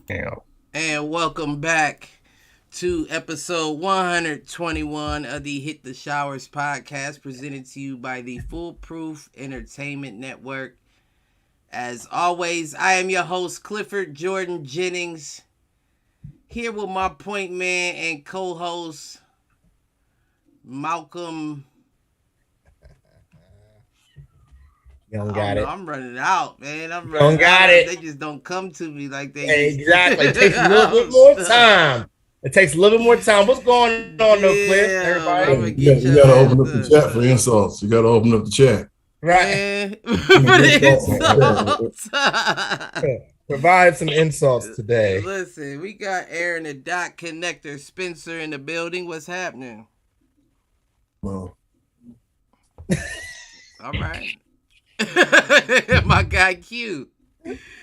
Damn. And welcome back to episode 121 of the Hit the Showers podcast, presented to you by the Foolproof Entertainment Network. As always, I am your host, Clifford Jordan Jennings, here with my point man and co host, Malcolm. You don't I don't got know. it. I'm running out, man. I'm You don't running got out. it. They just don't come to me like they used Exactly. It takes a to. little bit I'm more stuck. time. It takes a little bit more time. What's going on, though, Cliff? Damn, Everybody? I'm Yeah, gonna you get got, you your got to ass open up the done. chat for insults. You got to open up the chat. Right. Man, for Yeah, the insults. Provide some insults today. Listen, we got Aaron the Dot Connector Spencer in the building. What's happening? well, All right. My guy Q.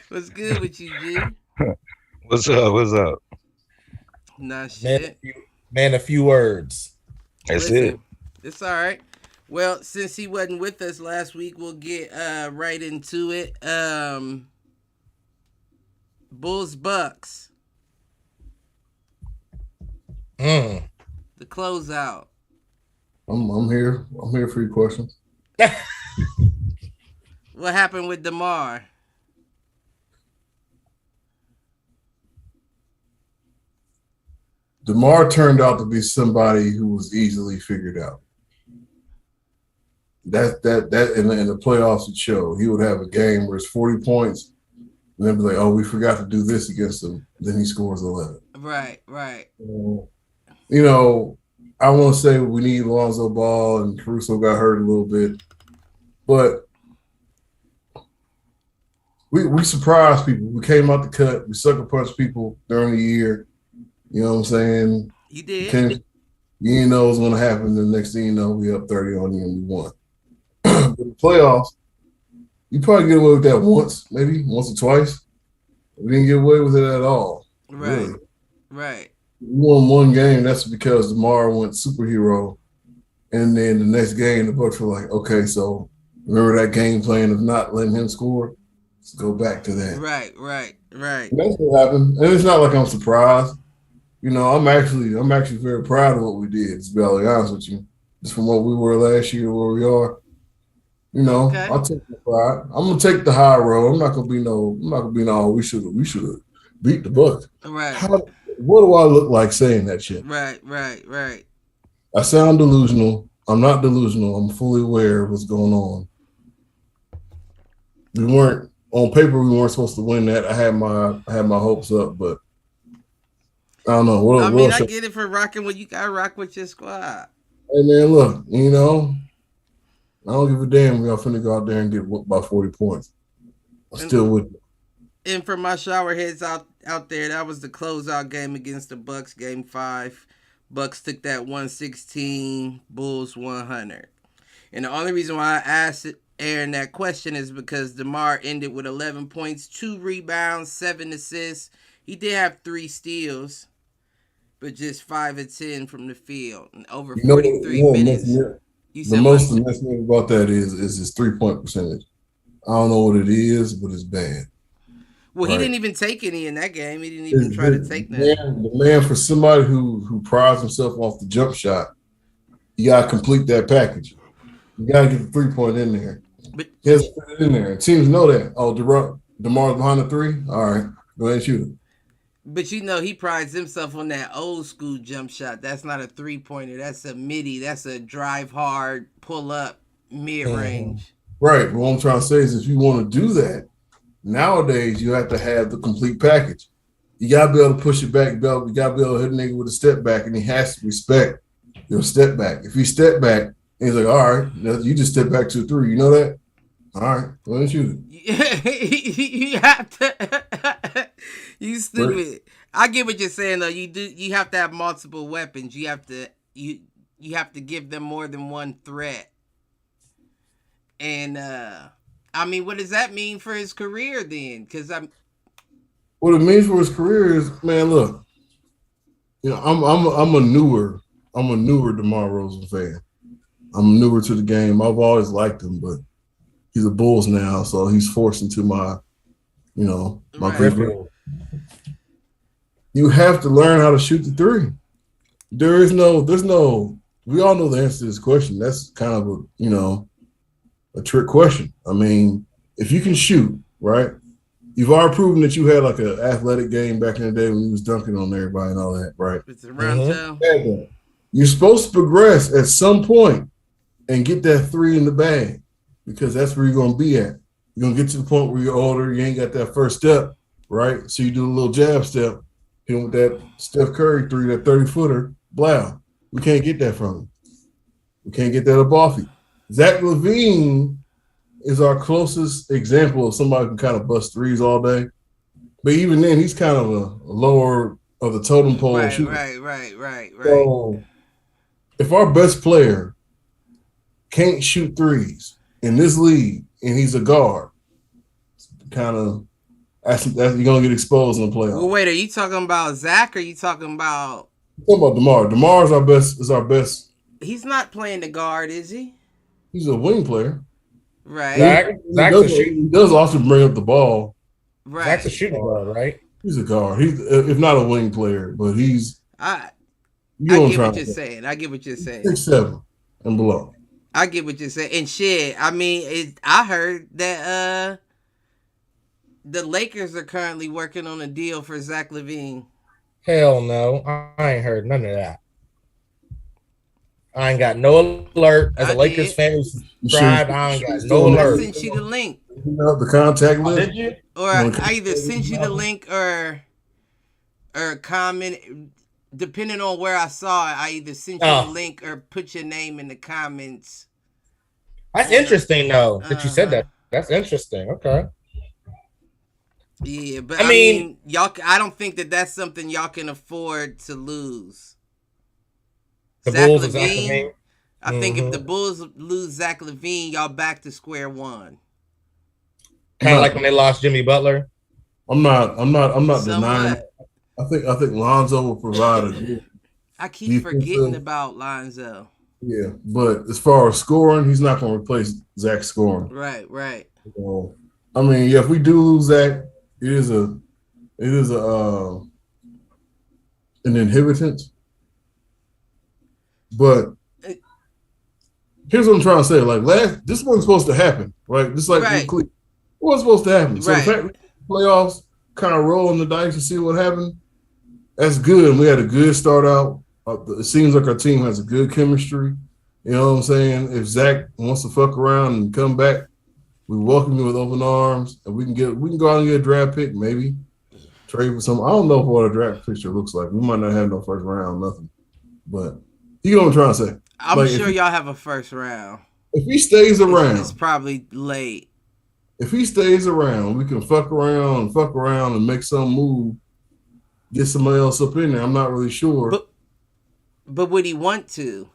What's good with you, G? What's up? What's up? Nah, Man, shit. a few words. That's it. Listen, it's all right. Well, since he wasn't with us last week, we'll get right into it. Bulls Bucks, Mm. the closeout. I'm here. I'm here for your questions. What happened with DeMar? DeMar turned out to be somebody who was easily figured out. That in the playoffs it showed. He would have a game where it's 40 points, and then be like, "Oh, we forgot to do this against him." Then he scores 11. Right, right. You know, I want to say we need Lonzo Ball, and Caruso got hurt a little bit, but we surprised people. We came out the cut. We sucker punched people during the year. You know what I'm saying? You did. You didn't know what was going to happen. The next thing you know, we up 30 on you and we won. But the playoffs, you probably get away with that once, maybe once or twice. We didn't get away with it at all. Right, Really. right. We won one game. That's because DeMar went superhero. And then the next game, the Bucks were like, okay, so remember that game plan of not letting him score? Let's go back to that. Right, right, right. And that's what happened. And it's not like I'm surprised. You know, I'm actually very proud of what we did, to be honest with you. Just from what we were last year to where we are. You know, Okay. I'll take the pride. I'm gonna take the high road. I'm not gonna be no, we should have beat the Bucks. Right, What do I look like saying that shit? right, right, right. I sound delusional. I'm not delusional. I'm fully aware of what's going on. We weren't on paper, we weren't supposed to win that. I had my hopes up, but I don't know. I mean, I get it for rocking when you gotta rock with your squad. Hey man, look, you know, I don't give a damn. Y'all finna go out there and get whooped by 40 points. I'm And, still with you. and for my shower heads out there, that was the closeout game against the Bucks, game 5. Bucks took that 116, Bulls 100. And the only reason why I asked Aaron that question is because DeMar ended with 11 points, 2 rebounds, 7 assists. He did have 3 steals, but just 5 of 10 from the field and over You know, 43 minutes. You the said what? most amazing about that is his 3-point percentage. I don't know what it is, but it's bad. Well, he Right. didn't even take any in that game. He didn't even try to take none. The man for somebody who prides himself off the jump shot, you gotta complete that package. You gotta get the 3-point in there. But He has to put it in there. Teams know that. Oh, DeMar's behind the 3. All right, go ahead and shoot it. But you know he prides himself on that old school jump shot. That's not a 3-pointer. That's a midi. That's a drive hard, pull up, mid range. Right. But what I'm trying to say is if you want to do that, nowadays you have to have the complete package. You gotta be able to push it back, you gotta be able to hit a nigga with a step back, and he has to respect your step back. If he step back and he's like, all right, you just step back to a 3, you know that? All right, go ahead and shoot it. You have to. You stupid. I get what you're saying though. You do. You have to have multiple weapons. You have to give them more than one threat. And I mean, what does that mean for his career then? Because What it means for his career is, man, look, you know, I'm a newer DeMar Rosen fan. I'm newer to the game. I've always liked him, but he's a Bulls now, so he's forced into my, you know, my Right. favorite. You have to learn how to shoot the three. There's no. We all know the answer to this question. That's kind of a trick question. I mean, if you can shoot, right? You've already proven that you had like an athletic game back in the day when you was dunking on everybody and all that, right? It's around You're supposed to progress at some point and get that three in the bag because that's where you're going to be at. You're going to get to the point where you're older, you ain't got that first step, right? So you do a little jab step, hit him with that Steph Curry three, that 30-footer, blah. We can't get that from him. We can't get that up off you. Zach LaVine is our closest example of somebody who can kind of bust threes all day. But even then, he's kind of a lower of the totem pole. Right. So if our best player can't shoot threes in this league and he's a guard, kind of that's you're gonna get exposed in the playoffs. Well, wait, are you talking about Zach or are you talking about DeMar? DeMar is our best. He's not playing the guard, is he? He's a wing player. Right. He does also bring up the ball. Right. Zach's a shooting guard, right? He's a guard. He's if not a wing player, but he's. I get what you're saying. 6'7" and below. I get what you're saying. And shit, I mean, I heard that the Lakers are currently working on a deal for Zach LaVine. Hell no. I ain't heard none of that. I ain't got no alert. As a Lakers fan who's subscribed, I ain't got no alert. I sent you the link. The contact list. Did you? Or I either sent you the link or comment. Depending on where I saw it, I either sent you the link or put your name in the comments. That's interesting, though, that you said that. That's interesting. Okay. Yeah, but I mean, y'all. I don't think that's something y'all can afford to lose. The Zach Bulls, LaVine. I think if the Bulls lose Zach LaVine, y'all back to square one. Kind of like when they lost Jimmy Butler. I'm not denying. I think Lonzo will provide a good. I keep forgetting about Lonzo. Yeah, but as far as scoring, he's not going to replace Zach's scoring. Right. So, I mean, yeah, if we do lose Zach, it is an inhibitance. But here's what I'm trying to say: like this wasn't supposed to happen, right? Just like it wasn't supposed to happen. So the fact we playoffs kind of rolling the dice to see what happened, that's good. And we had a good start out. It seems like our team has a good chemistry. You know what I'm saying? If Zach wants to fuck around and come back, we welcome him with open arms, and we can go out and get a draft pick, maybe trade for some. I don't know what a draft picture looks like. We might not have no first round, nothing. But you know what I'm trying to say. I'm sure y'all have a first round. If he stays around, it's probably late. If he stays around, we can fuck around and make some move, get somebody else up in there. I'm not really sure. But would he want to?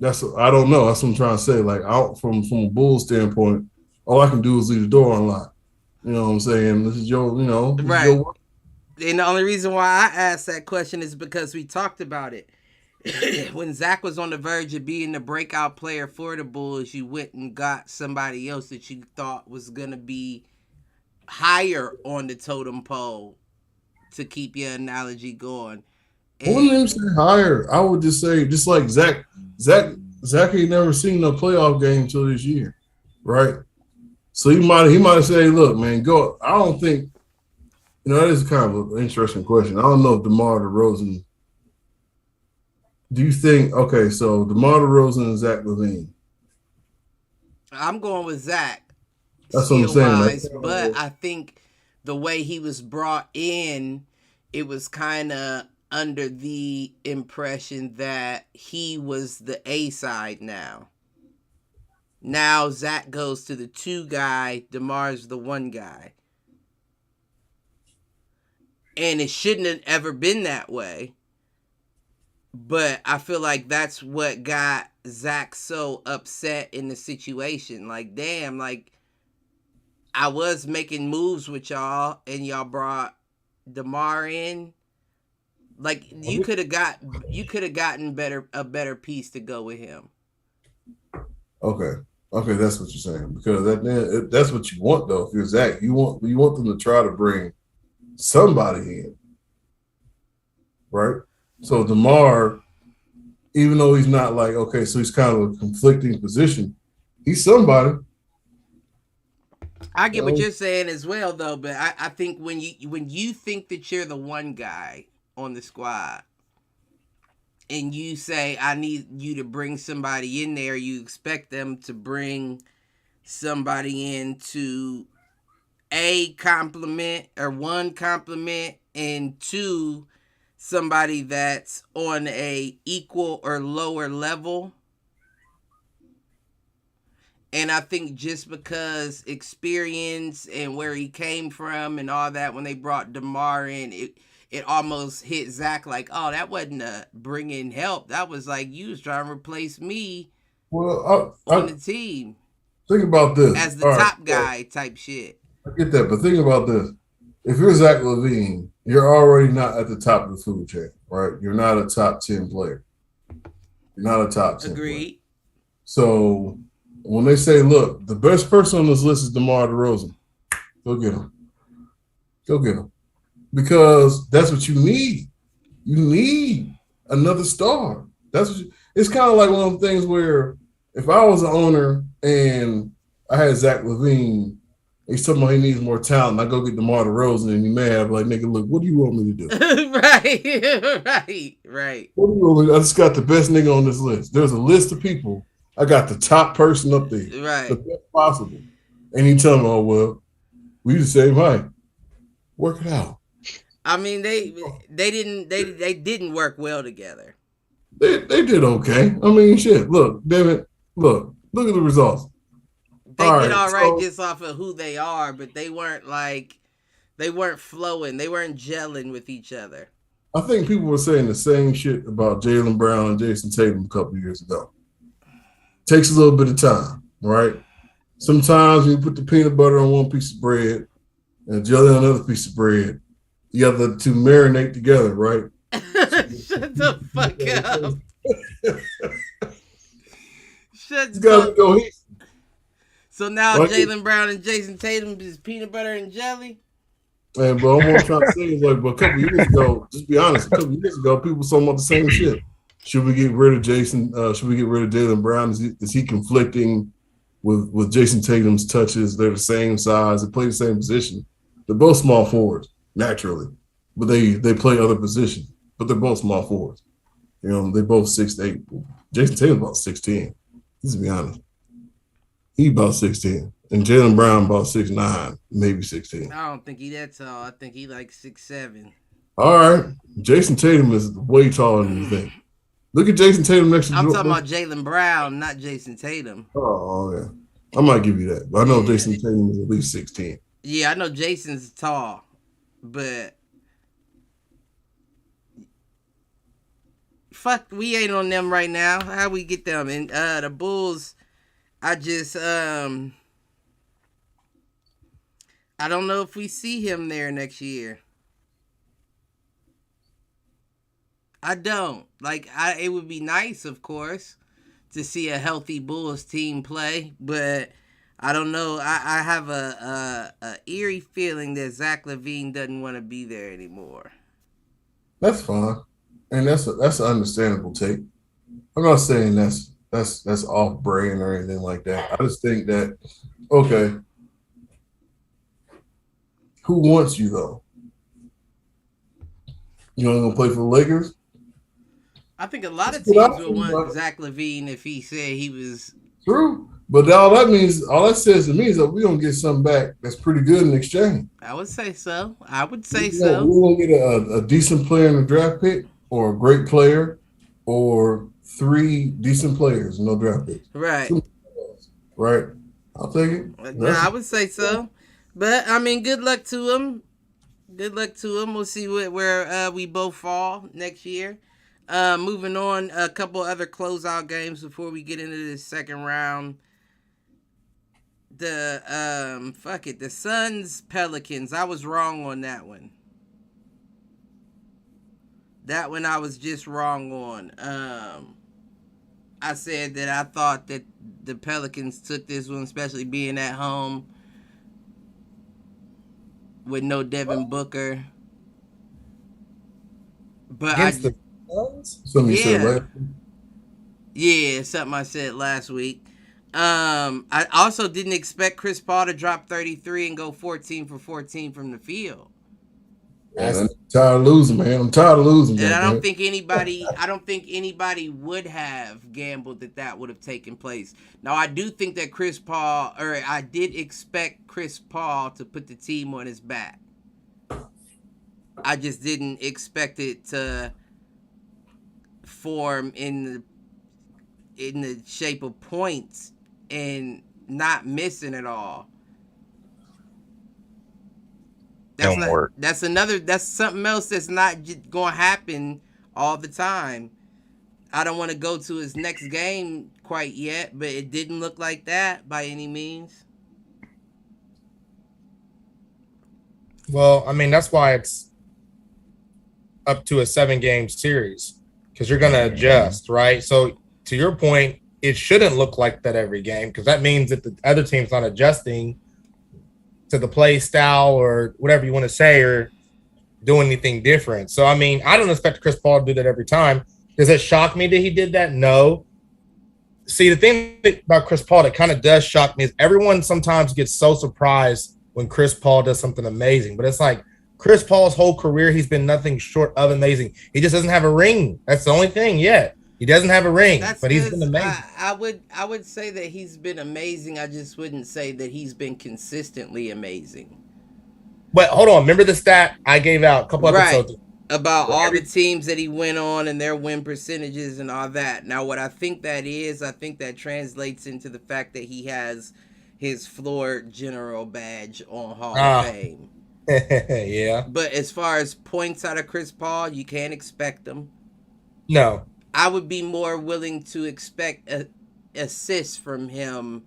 I don't know. That's what I'm trying to say. Like from a Bulls standpoint, all I can do is leave the door unlocked. You know what I'm saying? This is your, right. And the only reason why I asked that question is because we talked about it. When Zach was on the verge of being the breakout player for the Bulls, you went and got somebody else that you thought was going to be higher on the totem pole, to keep your analogy going. I wouldn't even say higher. I would just say, just like Zach ain't never seen no playoff game until this year, right? So he might have said, hey, look, man, go. I don't think, that is kind of an interesting question. I don't know if DeMar DeRozan. Do you think, okay, so DeMar DeRozan and Zach LaVine? I'm going with Zach. That's what I'm saying. But I think the way he was brought in, it was kind of under the impression that he was the A side now. Now Zach goes to the 2 guy, DeMar's the 1 guy. And it shouldn't have ever been that way. But I feel like that's what got Zach so upset in the situation. Like, damn, like, I was making moves with y'all, and y'all brought DeMar in. Like, you could have gotten a better piece to go with him. Okay, that's what you're saying, because that's what you want though. If you're Zach, you want them to try to bring somebody in. right? So DeMar, even though he's not like, okay, so he's kind of a conflicting position, he's somebody. I get what you're saying as well, though. But I think when you think that you're the one guy on the squad, and you say I need you to bring somebody in there, you expect them to bring somebody in to a compliment or one compliment, and two, somebody that's on a equal or lower level. And I think just because experience and where he came from and all that, when they brought DeMar in, it almost hit Zach like, oh, that wasn't a bringing help. That was like you was trying to replace me Well, on the team think about this. as the top guy type shit. I get that, but think about this. If you're Zach LaVine, you're already not at the top of the food chain, right? You're not a top 10 player. You're not a top 10 Agreed. player. So when they say, look, the best person on this list is DeMar DeRozan, go get him. Go get him. Because that's what you need. You need another star. That's what it's kind of like one of the things where if I was an owner and I had Zach LaVine, he's talking about he needs more talent, I go get DeMar DeRozan and he mad, like, nigga, look, what do you want me to do? Right. What do you want me to do? I just got the best nigga on this list. There's a list of people. I got the top person up there. Right. The best possible. And he tell me, oh, well, we the same height. Work it out. I mean, they didn't work well together. They did okay. I mean, shit. Look, damn it. Look at the results. They did all right just off of who they are, but they weren't flowing. They weren't gelling with each other. I think people were saying the same shit about Jaylen Brown and Jason Tatum a couple of years ago. Takes a little bit of time, right? Sometimes when you put the peanut butter on one piece of bread and jelly on another piece of bread, you have the two marinate together, right? Shut the fuck up. Shut the go. So now Jaylen Brown and Jason Tatum is peanut butter and jelly? And but what I'm trying to say is like, but a couple years ago, just be honest, a couple years ago, people were talking about the same shit. Should we get rid of Jason? Should we get rid of Jaylen Brown? Is he conflicting with Jason Tatum's touches? They're the same size. They play the same position. They're both small forwards, naturally. But they play other positions. But they're both small forwards. You know, they both 6'8". Jason Tatum's about 6'10". Let's be honest. He about 6'10". And Jaylen Brown about 6'9", maybe 6'10". I don't think he that tall. I think he like 6'7". All right. Jason Tatum is way taller than you think. Look at Jason Tatum next to I'm talking about Jaylen Brown, not Jason Tatum. Oh, yeah. I might give you that. But I know Jason Tatum is at least 6'10". Yeah, I know Jason's tall. But fuck, we ain't on them right now. How we get them? And the Bulls, I just I don't know if we see him there next year. I don't. It would be nice, of course, to see a healthy Bulls team play, but I don't know. I have a eerie feeling that Zach LaVine doesn't want to be there anymore. That's fine, and that's an understandable take. I'm not saying that's off brand or anything like that. I just think that okay, who wants you though? You only gonna play for the Lakers? I think a lot of teams would want Zach LaVine if he said he was true. But all that says to me is that we're gonna get something back that's pretty good in exchange. I would say so. We're gonna get a decent player in the draft pick, or a great player, or 3 decent players in no draft picks. Right. Right. I'll take it. I would say so. But I mean, good luck to him. Good luck to him. We'll see where we both fall next year. Moving on, a couple other closeout games before we get into the second round. The Suns Pelicans. I was wrong on that one. That one I was just wrong on. I said that I thought that the Pelicans took this one, especially being at home with no Devin Booker. But against the Suns. Something you said Yeah. last. yeah, something I said last week. I also didn't expect Chris Paul to drop 33 and go 14 for 14 from the field. Man, I'm tired of losing, man. I'm tired of losing. And I don't man. think anybody would have gambled that would have taken place. Now I do think that I did expect Chris Paul to put the team on his back. I just didn't expect it to form in the shape of points and not missing at all. Don't work. That's something else that's not going to happen all the time. I don't want to go to his next game quite yet, but it didn't look like that by any means. Well, I mean, that's why it's up to a 7-game series because you're going to adjust, right? So to your point, it shouldn't look like that every game because that means that the other team's not adjusting to the play style or whatever you want to say or doing anything different. So, I mean, I don't expect Chris Paul to do that every time. Does it shock me that he did that? No. See, the thing about Chris Paul that kind of does shock me is everyone sometimes gets so surprised when Chris Paul does something amazing. But it's like Chris Paul's whole career, he's been nothing short of amazing. He just doesn't have a ring. That's the only thing yet. He doesn't have a ring, but he's been amazing. I would say that he's been amazing. I just wouldn't say that he's been consistently amazing. But hold on. Remember the stat I gave out a couple episodes ago? About all the teams that he went on and their win percentages and all that. Now, what I think that translates into the fact that he has his floor general badge on Hall of Fame. Yeah. But as far as points out of Chris Paul, you can't expect them. No. I would be more willing to expect assists from him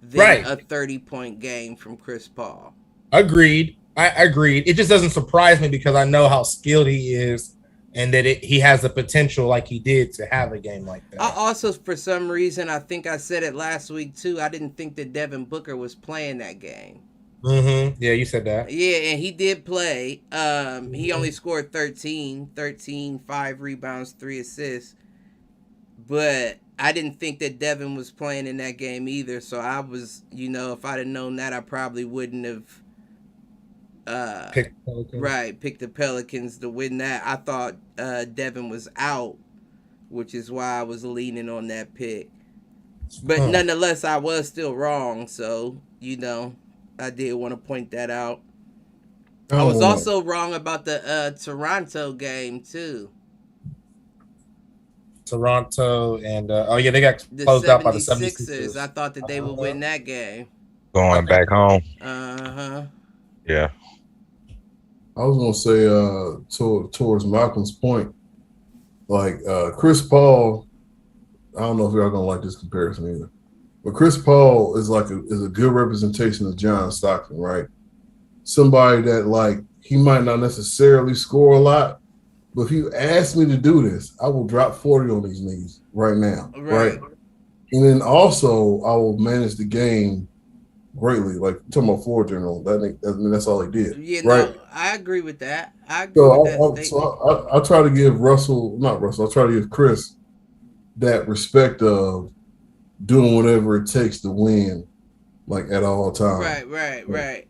than a 30-point game from Chris Paul. Agreed. I agreed. It just doesn't surprise me because I know how skilled he is and that he has the potential like he did to have a game like that. I also, for some reason, I think I said it last week too, I didn't think that Devin Booker was playing that game. Mm-hmm. Yeah, you said that. Yeah, and he did play. He only scored 13, 5 rebounds, 3 assists. But I didn't think that Devin was playing in that game either. So I was, if I'd have known that, I probably wouldn't have picked the Pelicans to win that. I thought Devin was out, which is why I was leaning on that pick. But nonetheless, I was still wrong. So, I did want to point that out. I was also wrong about the Toronto game, too. Toronto and they got closed out by the 76ers. I thought that they would win that game. Going back home. Yeah. I was gonna say towards Malcolm's point, like Chris Paul. I don't know if y'all gonna like this comparison either, but Chris Paul is a good representation of John Stockton, right? Somebody that he might not necessarily score a lot. But if you ask me to do this, I will drop 40 on these knees right now. Right. And then also I will manage the game greatly. Like talking about floor general. That's all he did. Yeah, right. No, I agree with that. I try to give I try to give Chris that respect of doing whatever it takes to win, at all times. Right.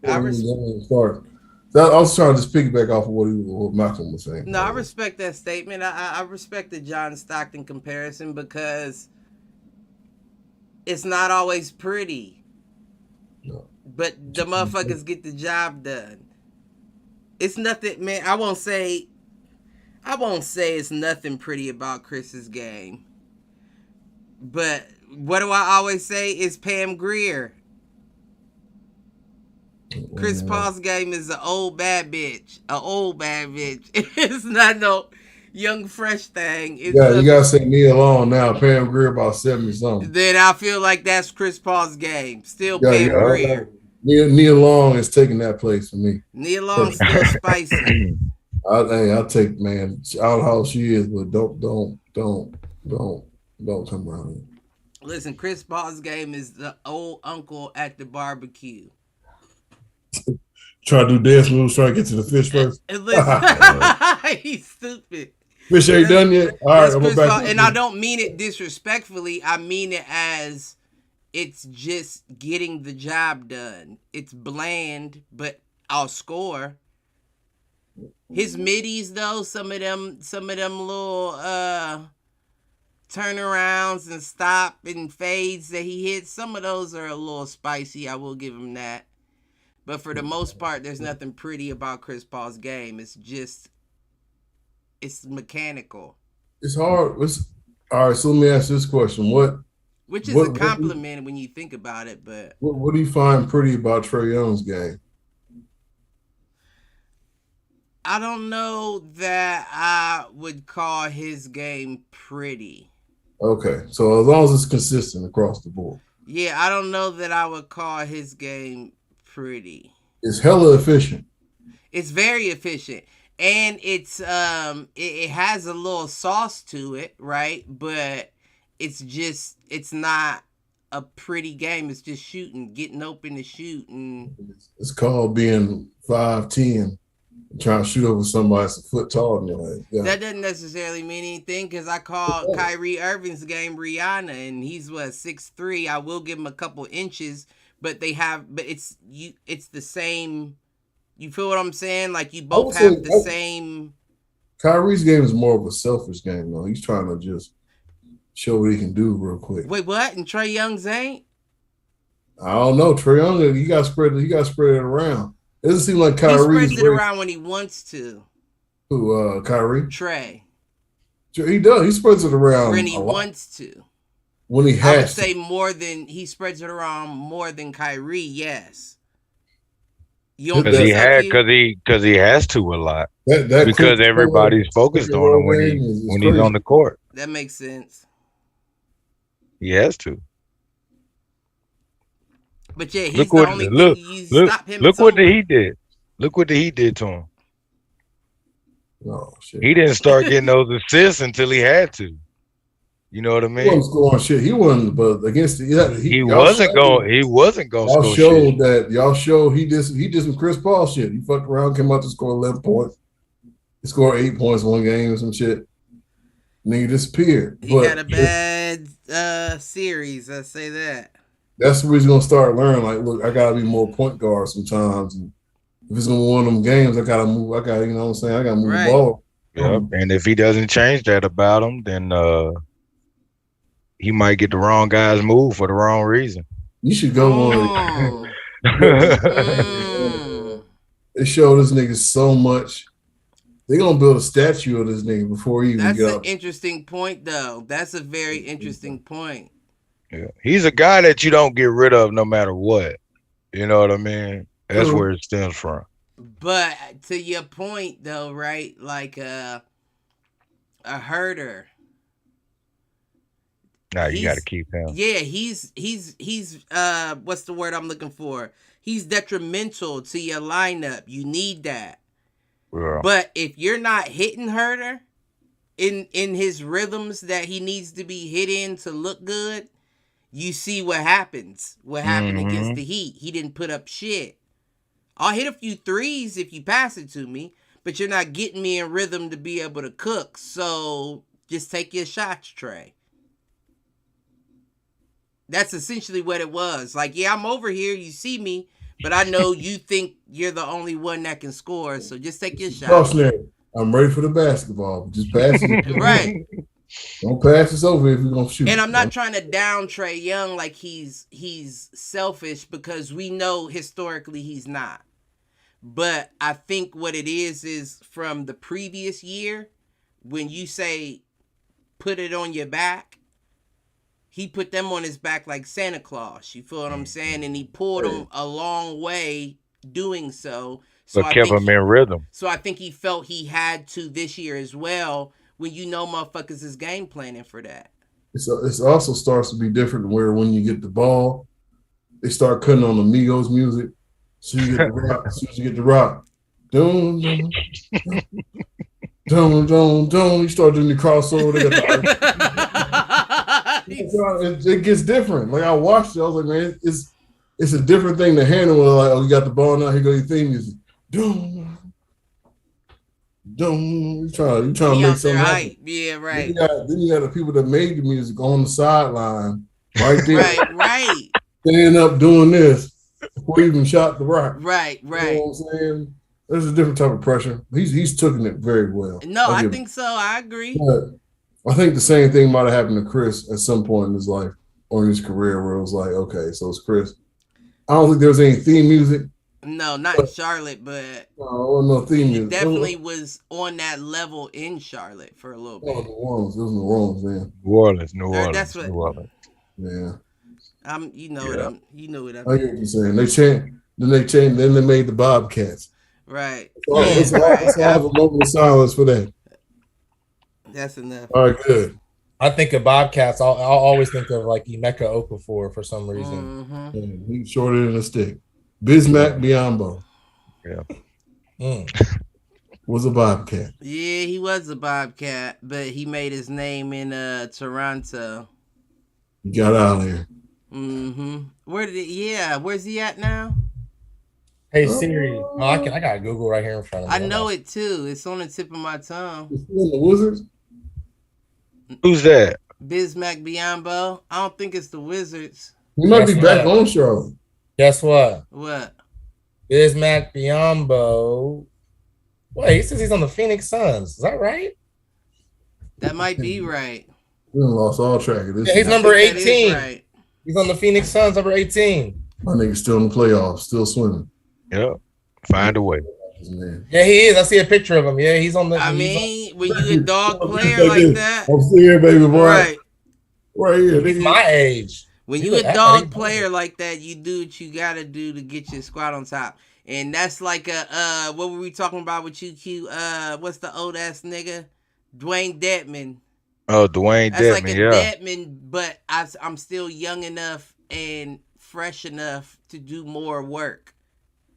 I was trying to just piggyback off of what Malcolm was saying. No, I respect that statement. I respect the John Stockton comparison because it's not always pretty. No. But the motherfuckers get the job done. It's nothing, man. I won't say it's nothing pretty about Chris's game. But what do I always say? It's Pam Grier. Chris Paul's game is an old bad bitch. It's not no young fresh thing. You gotta say Nia Long now. Pam Grier about 70-something. Then I feel like that's Chris Paul's game. Still Pam Grier. Nia Long is taking that place for me. Nia Long's still spicy. I'll take, man. I don't know how she is, but don't come around here. Listen, Chris Paul's game is the old uncle at the barbecue. Try to do dance moves, try to get to the fish first. Listen, he's stupid. Fish ain't done yet. All right, I'm Chris back. Paul, and I don't mean it disrespectfully. I mean it as it's just getting the job done. It's bland, but I'll score. His middies though, some of them little turnarounds and stop and fades that he hits, some of those are a little spicy. I will give him that. But for the most part, there's nothing pretty about Chris Paul's game. It's mechanical. It's hard. All right, so let me ask this question. Which is a compliment when you think about it, but what do you find pretty about Trae Young's game? I don't know that I would call his game pretty. Okay, so as long as it's consistent across the board. Yeah, I don't know that I would call his game pretty. It's hella efficient. It's very efficient. And it's it has a little sauce to it, right? But it's not a pretty game. It's just shooting, getting open to shoot. And it's called being 5'10", trying to shoot over somebody that's a foot taller than you. Yeah. That doesn't necessarily mean anything because I called Kyrie Irving's game Rihanna, and he's 6'3". I will give him a couple inches, but it's the same. You feel what I'm saying? Like you both have the same. Kyrie's game is more of a selfish game, though. He's trying to just show what he can do real quick. Wait, what? And Trae Young's ain't? I don't know. Trae Young, he got spread it around. It doesn't seem like Kyrie. He spreads it around when he wants to. Who? Kyrie? Trae. He does. He spreads it around when he wants to. When he has. I would say he spreads it around more than Kyrie. Yes. Because he has to a lot. Because everybody's focused on him when he's on the court. That makes sense. He has to. But yeah, he's the only thing you stop him. Look what he did. Look what he did to him. Oh shit! He didn't start getting those assists until he had to. You know what I mean? He wasn't scoring shit. He wasn't, but against he wasn't going. He wasn't going. Y'all showed that. Y'all showed he did some Chris Paul shit. He fucked around, came out to score 11 points. He scored 8 points one game or some shit. Nigga disappeared. He had a bad series. I say that. That's where he's gonna start learning. Like, look, I gotta be more point guard sometimes. And if it's gonna be one of them games, I gotta move. You know what I'm saying? I gotta move the ball. Yep. And if he doesn't change that about him, then he might get the wrong guys moved for the wrong reason. You should go on. They show this nigga so much. They're gonna build a statue of this nigga before he even That's get an up. interesting point, though. That's a very interesting point. Yeah. He's a guy that you don't get rid of no matter what. You know what I mean? That's where it stems from. But to your point, though, right? Like a herder. Nah, you got to keep him. Yeah, he's what's the word I'm looking for? He's detrimental to your lineup. You need that. Yeah. But if you're not hitting herder in his rhythms that he needs to be hit in to look good, you see what happens. What happened against the Heat? He didn't put up shit. I'll hit a few threes if you pass it to me, but you're not getting me in rhythm to be able to cook. So just take your shots, Trae. That's essentially what it was. Like, yeah, I'm over here. You see me, but I know you think you're the only one that can score. So just take your shot. I'm ready for the basketball. Just pass it. Right. Don't pass this over if you're gonna shoot. And I'm not trying to down Trae Young like he's selfish, because we know historically he's not. But I think what it is from the previous year, when you say put it on your back, he put them on his back like Santa Claus. You feel what I'm saying? And he pulled them a long way doing so. But kept him in rhythm. So I think he felt he had to this year as well, when you know motherfuckers is game planning for that. It also starts to be different where when you get the ball, they start cutting on the Migos music. So you get the rock. As soon as you get the rock, dun, dun, dun, dun, you start doing the crossover. They got it gets different. Like, I watched it, I was like, man, it's a different thing to handle. Like, oh, you got the ball now, here go your theme music. Dun. You trying to make something happen. Yeah, right. Then you got the people that made the music on the sideline, right there. right. Standing up doing this before he even shot the rock. Right. You know what I'm saying? There's a different type of pressure. He's taken it very well. No, I think so. I agree. But I think the same thing might have happened to Chris at some point in his life or in his career where it was like, okay, so it's Chris. I don't think there was any theme music. No, not in Charlotte, but no theme music. Definitely was on that level in Charlotte for a little bit. New Orleans. It was New Orleans, man. New Orleans. That's what. New Orleans. Yeah. You know what I mean. I get what you're saying. They changed. Then they made the Bobcats. Right. Let's have a moment of silence for that. That's enough. All right, good. I think of Bobcats. I'll always think of like Emeka Okafor for some reason. Mm-hmm. Yeah, he's shorter than a stick. Bismack Biyombo. Yeah. Was a Bobcat. Yeah, he was a Bobcat, but he made his name in Toronto. He got out of here. Mm-hmm. Where's he at now? Hey Siri. I got Google right here in front of me. I know it too. It's on the tip of my tongue. He's still in the Wizards? Who's that? Bismack Biyombo. I don't think it's the Wizards. He might be back on Charlotte. Guess what? What? Bismack Biyombo. Wait, he says he's on the Phoenix Suns. Is that right? That might be right. We lost all track of this. Yeah, he's number 18. Right. He's on the Phoenix Suns, number 18. My nigga's still in the playoffs, still swimming. Yeah. Find a way. Man. Yeah, he is. I see a picture of him. Yeah, he's on the. When you a dog player like that. I'm still here, baby boy. Right. Right here. He's my age. When you a dog player like that, you do what you gotta do to get your squad on top. And that's like what were we talking about with you, Q? What's the old ass nigga? Dwayne Dedman. Oh, Dwayne Dedman. That's like a Dedman, but I'm still young enough and fresh enough to do more work.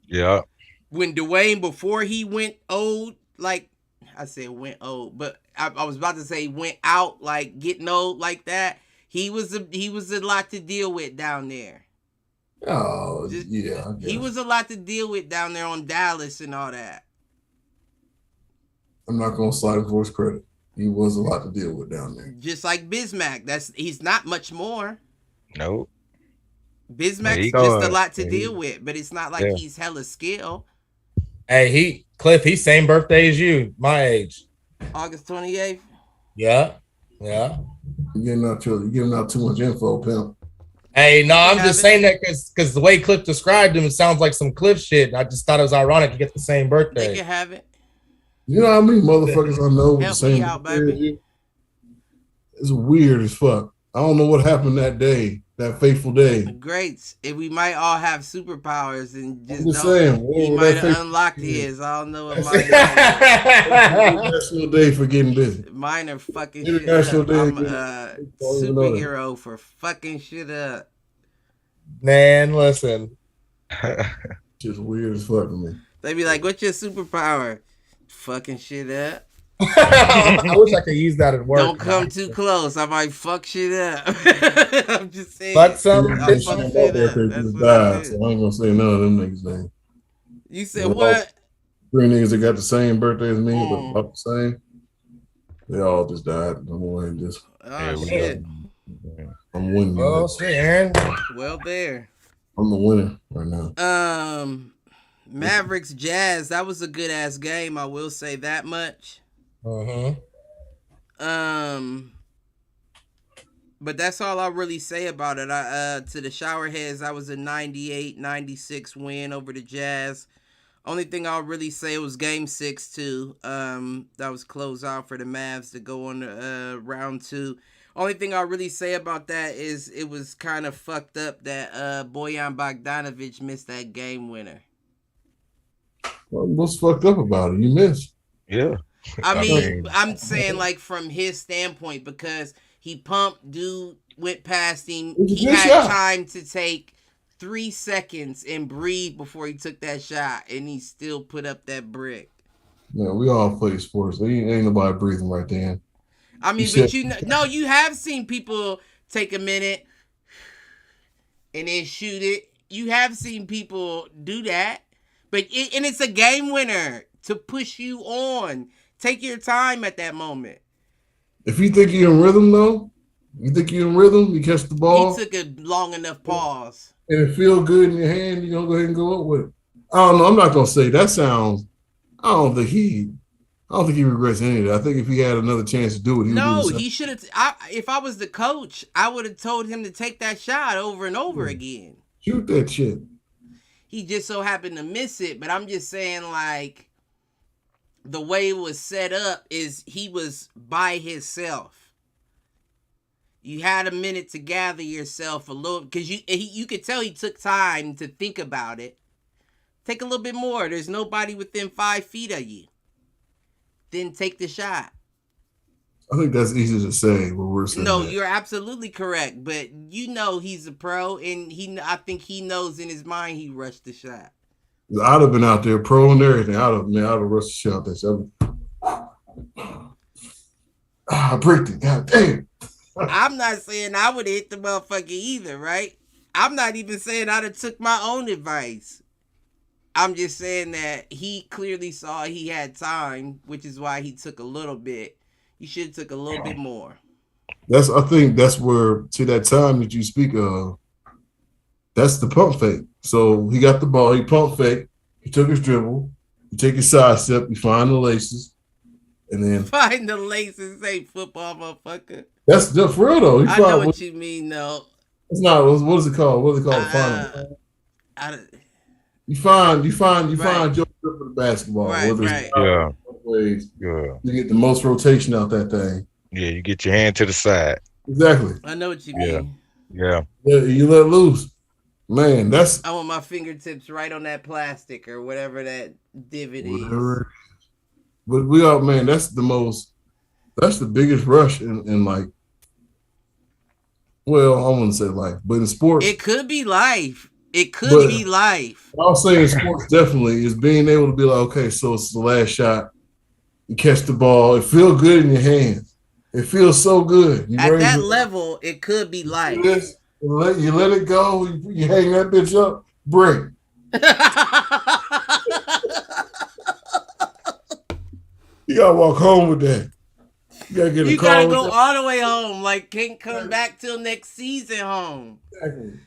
Yeah. When Dwayne, before he went old, like I said went old, but I was about to say went out, like getting old like that. He was a lot to deal with down there. Oh, yeah. He was a lot to deal with down there on Dallas and all that. I'm not going to slide him for his credit. He was a lot to deal with down there. Just like Bismack. He's not much more. Nope. Bismack's just a lot to deal with, but it's not like he's hella skill. Hey, Cliff, he's same birthday as you, my age. August 28th? Yeah. You're giving out too much info, pimp. Hey, no, I'm just saying that because the way Cliff described him, it sounds like some Cliff shit. I just thought it was ironic to get the same birthday. They can have it. You know how many motherfuckers I know with the same birthday? It's weird as fuck. I don't know what happened that day, that fateful day. Great. If we might all have superpowers and just he might have unlocked his. I don't know what mine is. International Day for getting busy. Mine are fucking International shit up. Day. I'm a superhero for fucking shit up. Man, listen. Just weird as fuck to me. They be like, what's your superpower? Fucking shit up. I wish I could use that at work. Don't come too close. I might fuck shit up. I'm just saying. But some fuck shit up. That's what I so I ain't gonna say none of them niggas' names. You said what? 3 niggas that got the same birthday as me, but about the same. They all just died. I'm going just. Oh shit! I'm winning. Oh shit, Aaron. Well, there. I'm the winner right now. Mavericks Jazz. That was a good ass game. I will say that much. But that's all I'll really say about it. To the Showerheads, that was a 98-96 win over the Jazz. Only thing I'll really say was game 6 too. That was close out for the Mavs to go on round 2. Only thing I'll really say about that is it was kind of fucked up that Bojan Bogdanovic missed that game winner. What's fucked up about it? You missed. Yeah. I mean, I'm saying like from his standpoint because he pumped, dude went past him. He had time to take 3 seconds and breathe before he took that shot, and he still put up that brick. Yeah, we all play sports. Ain't nobody breathing right then. I mean, but you have seen people take a minute and then shoot it. You have seen people do that. But it's a game winner. to push you on. Take your time at that moment. If you think you're in rhythm, though, you catch the ball. He took a long enough pause. And it feel good in your hand, you're going to go ahead and go up with it. I don't know. I'm not going to say that sounds. I don't think he regrets any of that. I think if he had another chance to do it, he should have. If I was the coach, I would have told him to take that shot over and over again. Shoot that shit. He just so happened to miss it, but I'm just saying, like, the way it was set up is he was by himself. You had a minute to gather yourself a little, because you could tell he took time to think about it. Take a little bit more. There's nobody within 5 feet of you. Then take the shot. I think that's easy to say when we're saying No, that. you're absolutely correct. But you know he's a pro, and I think he knows in his mind he rushed the shot. I'd have been out there pro and everything. I'd have rushed the shot. That shot. I bricked it. God damn. I'm not saying I would have hit the motherfucker either, right? I'm not even saying I'd have took my own advice. I'm just saying that he clearly saw he had time, which is why he took a little bit. You should have took a little bit more. I think that's where, to that time that you speak of, that's the pump fake. So he got the ball, he pump fake, he took his dribble, you take his side step, you find the laces, and then find the laces, say football motherfucker. That's for real though. I know what you mean though. It's not. What is it called? What is it called? You find Joe for the basketball. Right. Yeah. Ways. Yeah. You get the most rotation out that thing. Yeah, you get your hand to the side. Exactly. I know what you mean. Yeah. You let loose. Man, I want my fingertips right on that plastic or whatever that divot is. But that's the biggest rush in like, well, I wouldn't say life, but in sports. It could be life. It could be life. I'll say in sports definitely is being able to be like, okay, so it's the last shot. You catch the ball. It feels good in your hands. It feels so good. At that level, it could be life. You let it go. You hang that bitch up. Break. You gotta walk home with that. You gotta go all the way home. Like, can't come back till next season home. Exactly.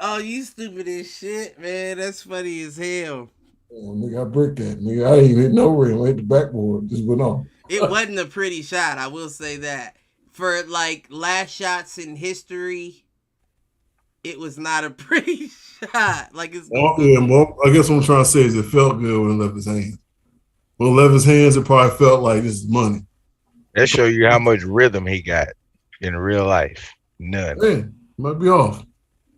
Oh, you stupid as shit, man. That's funny as hell. Oh, nigga, I bricked that. Nigga, I didn't even hit no rim. I hit the backboard. Just went on. It wasn't a pretty shot, I will say that. For, like, last shots in history, it was not a pretty shot. Like, it's... I guess what I'm trying to say is it felt good when it left his hands. When it left his hands, it probably felt like this is money. That show you how much rhythm he got in real life. None. Man, might be off.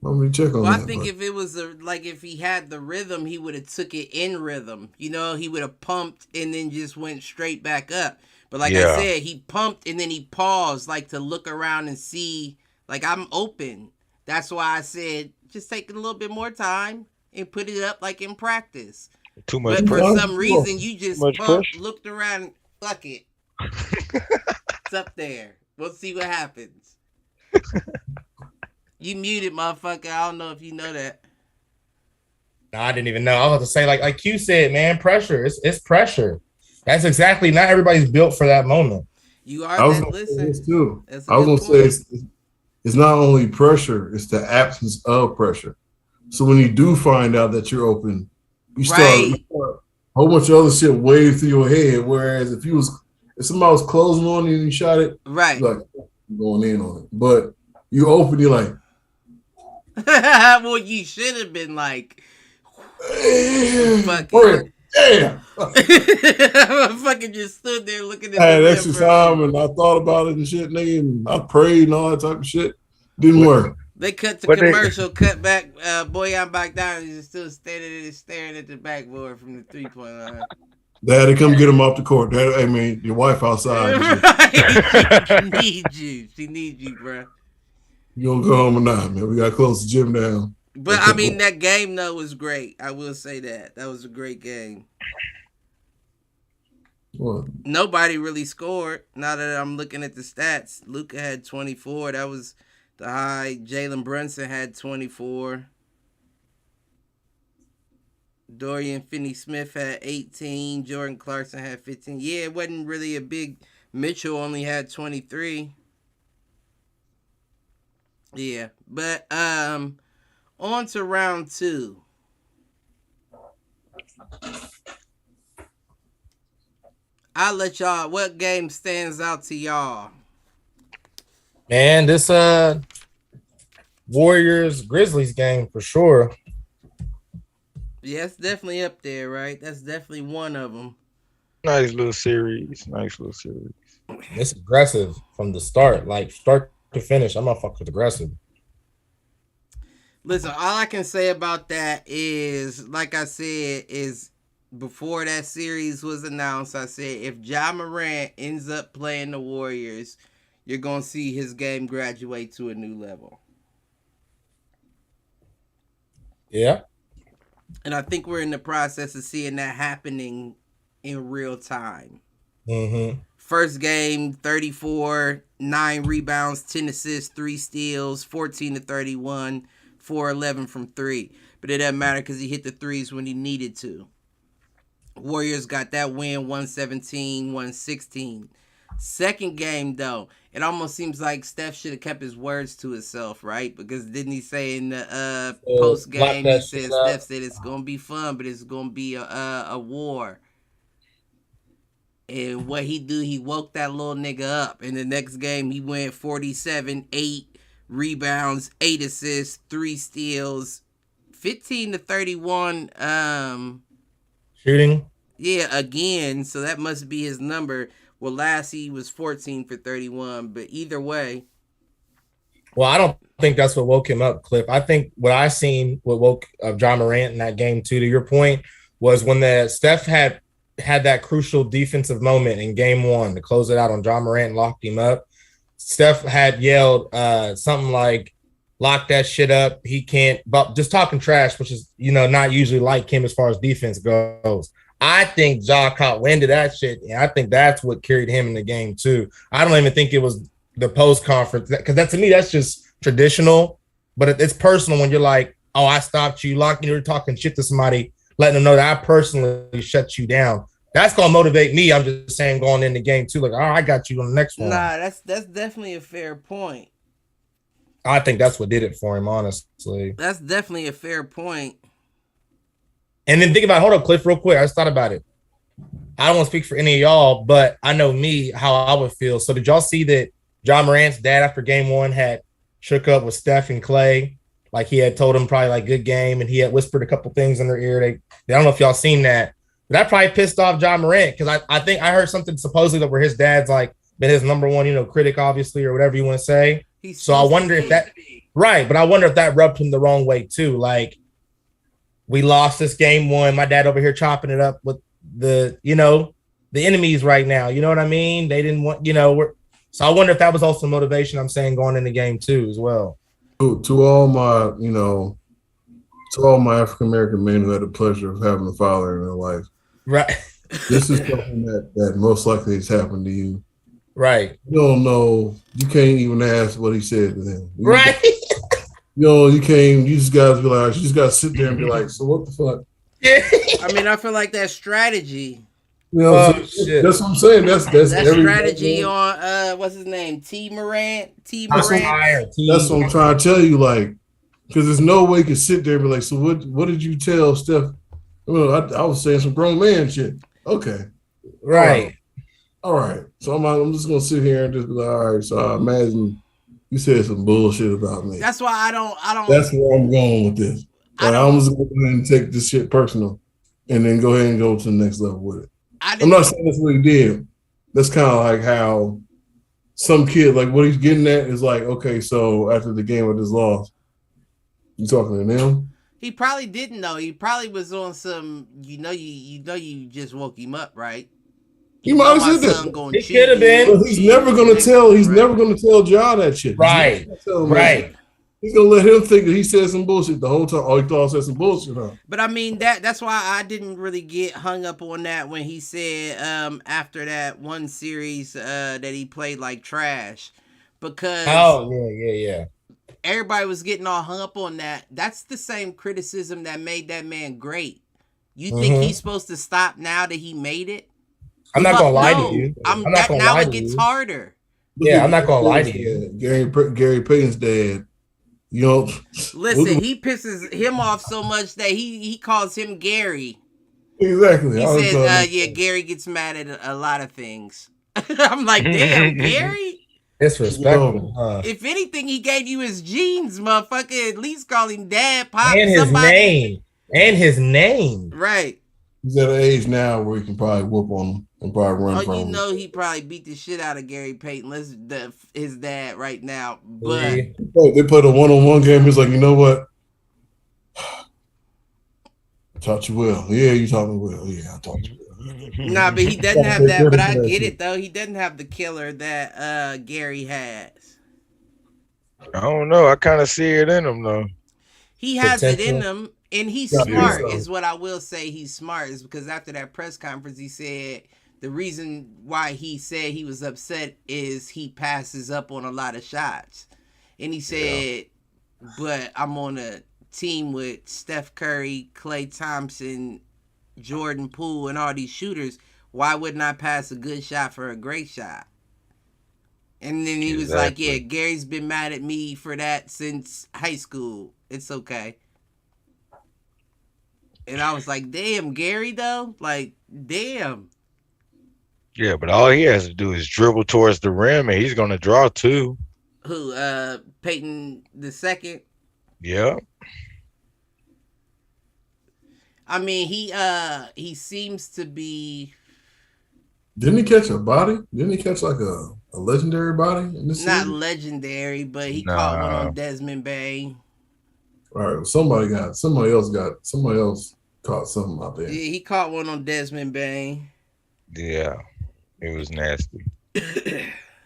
Let me check on that. I think if it was if he had the rhythm, he would have took it in rhythm. You know, he would have pumped and then just went straight back up. But I said, he pumped and then he paused, like to look around and see, like, I'm open. That's why I said, just take a little bit more time and put it up like in practice. Too much. But for some reason, you just pumped, looked around, fuck it. It's up there. We'll see what happens. You muted, motherfucker. I don't know if you know that. No, I didn't even know. I was about to say, like you said, man, pressure. It's pressure. That's exactly, not everybody's built for that moment. You are. Listen, too. I was gonna say it's not only pressure; it's the absence of pressure. So when you do find out that you're open, you start a whole bunch of other shit wave through your head. Whereas if somebody was closing on you and you shot it, right, you're like going in on it. But you open, you're like, well, you should have been like, fucking. Damn. I fucking just stood there looking at I had extra time and I thought about it and shit, nigga, and I prayed and all that type of shit. Didn't work. They cut the commercial, cut back, boy, I'm back down. He's still standing there staring at the backboard from the 3-point line. They had to come get him off the court. Your wife outside. She needs you. She needs you, bro. You gonna go home or not, man? We gotta close the gym down. But I mean, that game though was great. I will say that was a great game. What? Nobody really scored. Now that I'm looking at the stats, Luka had 24. That was the high. Jalen Brunson had 24. Dorian Finney-Smith had 18. Jordan Clarkson had 15. Yeah, it wasn't really a big. Mitchell only had 23. Yeah, but on to round 2. I'll let y'all. What game stands out to y'all? Man, this Warriors Grizzlies game for sure. Yeah, it's definitely up there, right? That's definitely one of them. Nice little series. It's aggressive from the start, like start to finish. I'm not fucking aggressive. Listen, all I can say about that is, like I said, is before that series was announced, I said if Ja Morant ends up playing the Warriors, you're going to see his game graduate to a new level. Yeah. And I think we're in the process of seeing that happening in real time. Mm-hmm. First game, 34, 9 rebounds, 10 assists, 3 steals, 14 to 31, 4-11 from 3. But it doesn't matter because he hit the threes when he needed to. Warriors got that win, 117-116. Second game, though, it almost seems like Steph should have kept his words to himself, right? Because didn't he say in the post game, he said Steph said it's gonna be fun, but it's gonna be a war. And what he do, he woke that little nigga up. In the next game, he went 47, 8 rebounds, 8 assists, 3 steals, 15 to 31. Shooting. Yeah, again. So that must be his number. Well, last he was 14 for 31, but either way. Well, I don't think that's what woke him up, Cliff. I think what I seen what woke Ja Morant in that game too, to your point, was when the Steph had that crucial defensive moment in game 1 to close it out on Ja Morant and locked him up. Steph had yelled something like, lock that shit up. He can't, but just talking trash, which is, not usually like him as far as defense goes. I think Ja caught wind of that shit, and I think that's what carried him in the game too. I don't even think it was the post conference, because that to me that's just traditional, but it's personal when you're like, oh, I stopped you, you're talking shit to somebody, letting them know that I personally shut you down. That's gonna motivate me. I'm just saying going in the game too, like, oh, I got you on the next one. Nah, that's definitely a fair point. I think that's what did it for him, honestly. That's definitely a fair point. And then think about, hold up, Cliff, real quick. I just thought about it. I don't want to speak for any of y'all, but I know me, how I would feel. So did y'all see that Ja Morant's dad after game 1 had shook up with Steph and Clay? Like he had told him probably like good game, and he had whispered a couple things in their ear. They I don't know if y'all seen that. But that probably pissed off Ja Morant, because I think I heard something supposedly that where his dad's like been his number one, critic, obviously, or whatever you want to say. So I wonder if that right, but I wonder if that rubbed him the wrong way too. Like, we lost this game 1. My dad over here chopping it up with the enemies right now. You know what I mean? They didn't want, so I wonder if that was also motivation, I'm saying, going in the game too as well. To all my, to all my African American men who had the pleasure of having a father in their life. Right. This is something that most likely has happened to you. Right. You don't know. You can't even ask what he said to them. Right. You can't. You just gotta be like. You just gotta sit there and be like. So what the fuck? Yeah. I mean, I feel like that strategy. That's what I'm saying. That's strategy on what's his name? T. Morant. That's what I'm trying to tell you. Like, because there's no way you can sit there and be like. So what did you tell Steph? Well, I was saying some grown man shit. Okay. Right. All right. So I'm just gonna sit here and just be like, all right. So I imagine you said some bullshit about me. That's why I don't. That's where I'm going with this. I'm just going to go ahead and take this shit personal, and then go ahead and go to the next level with it. I'm not saying that's what he did. That's kind of like how some kid, like what he's getting at is like, okay, so after the game with his loss, you talking to them? He probably didn't know. He probably was on some. You just woke him up, right? He might have said that. It could have been. But he's never going to tell. He's never going to tell Ja that shit. Right. Right. He's gonna let him think that he said some bullshit the whole time. Oh, he thought I said some bullshit, huh? But I mean that's why I didn't really get hung up on that when he said after that one series that he played like trash, because yeah. Everybody was getting all hung up on that. That's the same criticism that made that man great. You think he's supposed to stop now that he made it? I'm not gonna lie to you. I'm not gonna lie to you. Now it gets harder. Yeah, I'm not gonna lie to you. Gary Payton's dad. You know, listen, he pisses him off so much that he calls him Gary. Exactly. He says, "Yeah, Gary gets mad at a lot of things." I'm like, damn, Gary. Disrespectful. If anything, he gave you his genes, motherfucker. At least call him Dad, Pop, and his name. And his name. Right. He's at an age now where he can probably whoop on him and probably run from him. You know he probably beat the shit out of Gary Payton. His dad right now. But they put a one-on-one game. He's like, you know what? I taught you well. Yeah, you taught me well. Yeah, I taught you well. Nah, but he doesn't have that. But I get it though. He doesn't have the killer that Gary has. I don't know. I kind of see it in him though. He has it in him. And he's smart, is what I will say. He's smart is because after that press conference, he said the reason why he said he was upset is he passes up on a lot of shots. And he said, but I'm on a team with Steph Curry, Klay Thompson, Jordan Poole, and all these shooters. Why wouldn't I pass a good shot for a great shot? And then he was like, yeah, Gary's been mad at me for that since high school. It's okay. And I was like, damn, Gary, though? Like, damn. Yeah, but all he has to do is dribble towards the rim, and he's going to draw two. Who? Peyton II? Yeah. I mean, he seems to be... Didn't he catch a body? Didn't he catch like a legendary body in this Not season? Legendary, but he caught one on Desmond Bain. All right, somebody else caught something out there. Yeah, he caught one on Desmond Bain. Yeah, it was nasty.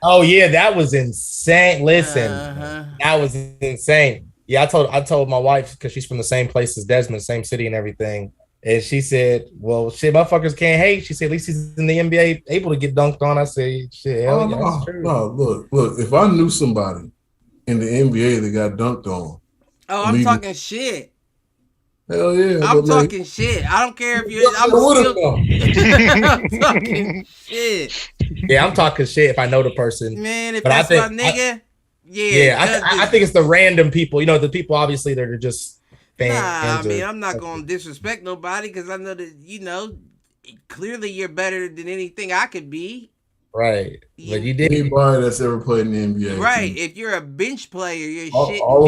Oh yeah, that was insane. Listen, that was insane. Yeah, I told my wife because she's from the same place as Desmond, same city and everything, and she said, "Well, shit, motherfuckers can't hate." She said, "At least he's in the NBA, able to get dunked on." I said, "Shit, hell yeah, that's true." No, look. If I knew somebody in the NBA that got dunked on, I'm talking shit. Hell yeah. I'm talking shit. I don't care if you're I'm talking shit. Yeah, I'm talking shit if I know the person. Man, if that's my nigga, I think it's the random people. You know, the people obviously that are just fans. Nah, I mean, I'm not gonna disrespect nobody because I know that, you know, clearly you're better than anything I could be. Right. But you did. Anybody that's ever played in the NBA. Right. If you're a bench player, you're shit. All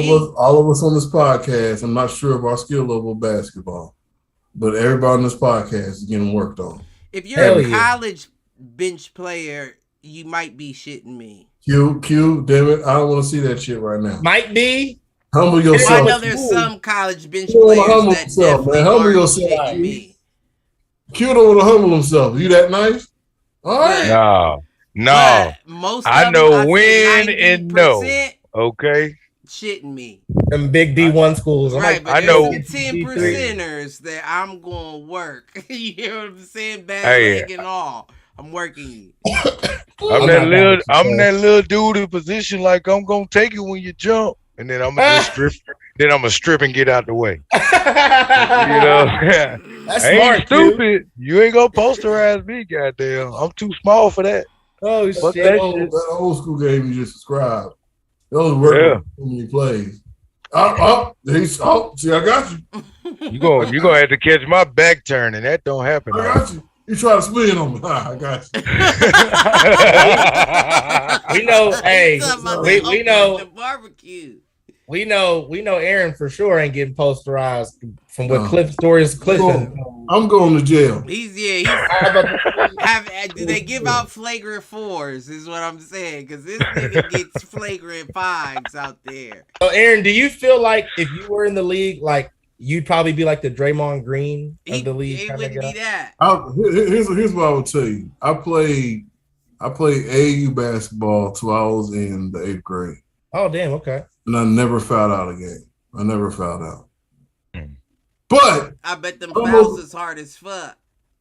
of us on this podcast, I'm not sure of our skill level of basketball, but everybody on this podcast is getting worked on. If you're a college bench player, you might be shitting me. Q, damn it, I don't want to see that shit right now. Might be. Humble yourself. I know there's some college bench players that definitely humble yourself. Me. Q don't want to humble himself. You that nice? All right. No. Most I know when and no. Okay. Shitting me. Them big D1 schools. Right, but I know 10%ers that I'm going to work. You hear what I'm saying? Bad leg and all. I'm working you. I'm that little dude in position like I'm gonna take it when you jump, and then I'm gonna just strip. Then I'm gonna strip and get out the way. You know, that's I ain't smart, stupid. Dude. You ain't gonna posterize me, goddamn. I'm too small for that. Oh shit! That old school game you just described. Those work when he plays. See, I got you. You gonna have to catch my back turn, and that don't happen. I got you. You try to spin on me. I got you. We know, hey, we know the barbecue. We know Aaron for sure ain't getting posterized from what Cliff stories. I'm going to jail. Do they give out flagrant 4s? Is what I'm saying, because this nigga gets flagrant 5s out there. So, Aaron, do you feel like if you were in the league, like you'd probably be like the Draymond Green of the league? He wouldn't be that. Here's what I would tell you. I played AAU basketball till I was in the 8th grade. Oh, damn. Okay. And I never fouled out a game. I never fouled out. But I bet them fouls is hard as fuck.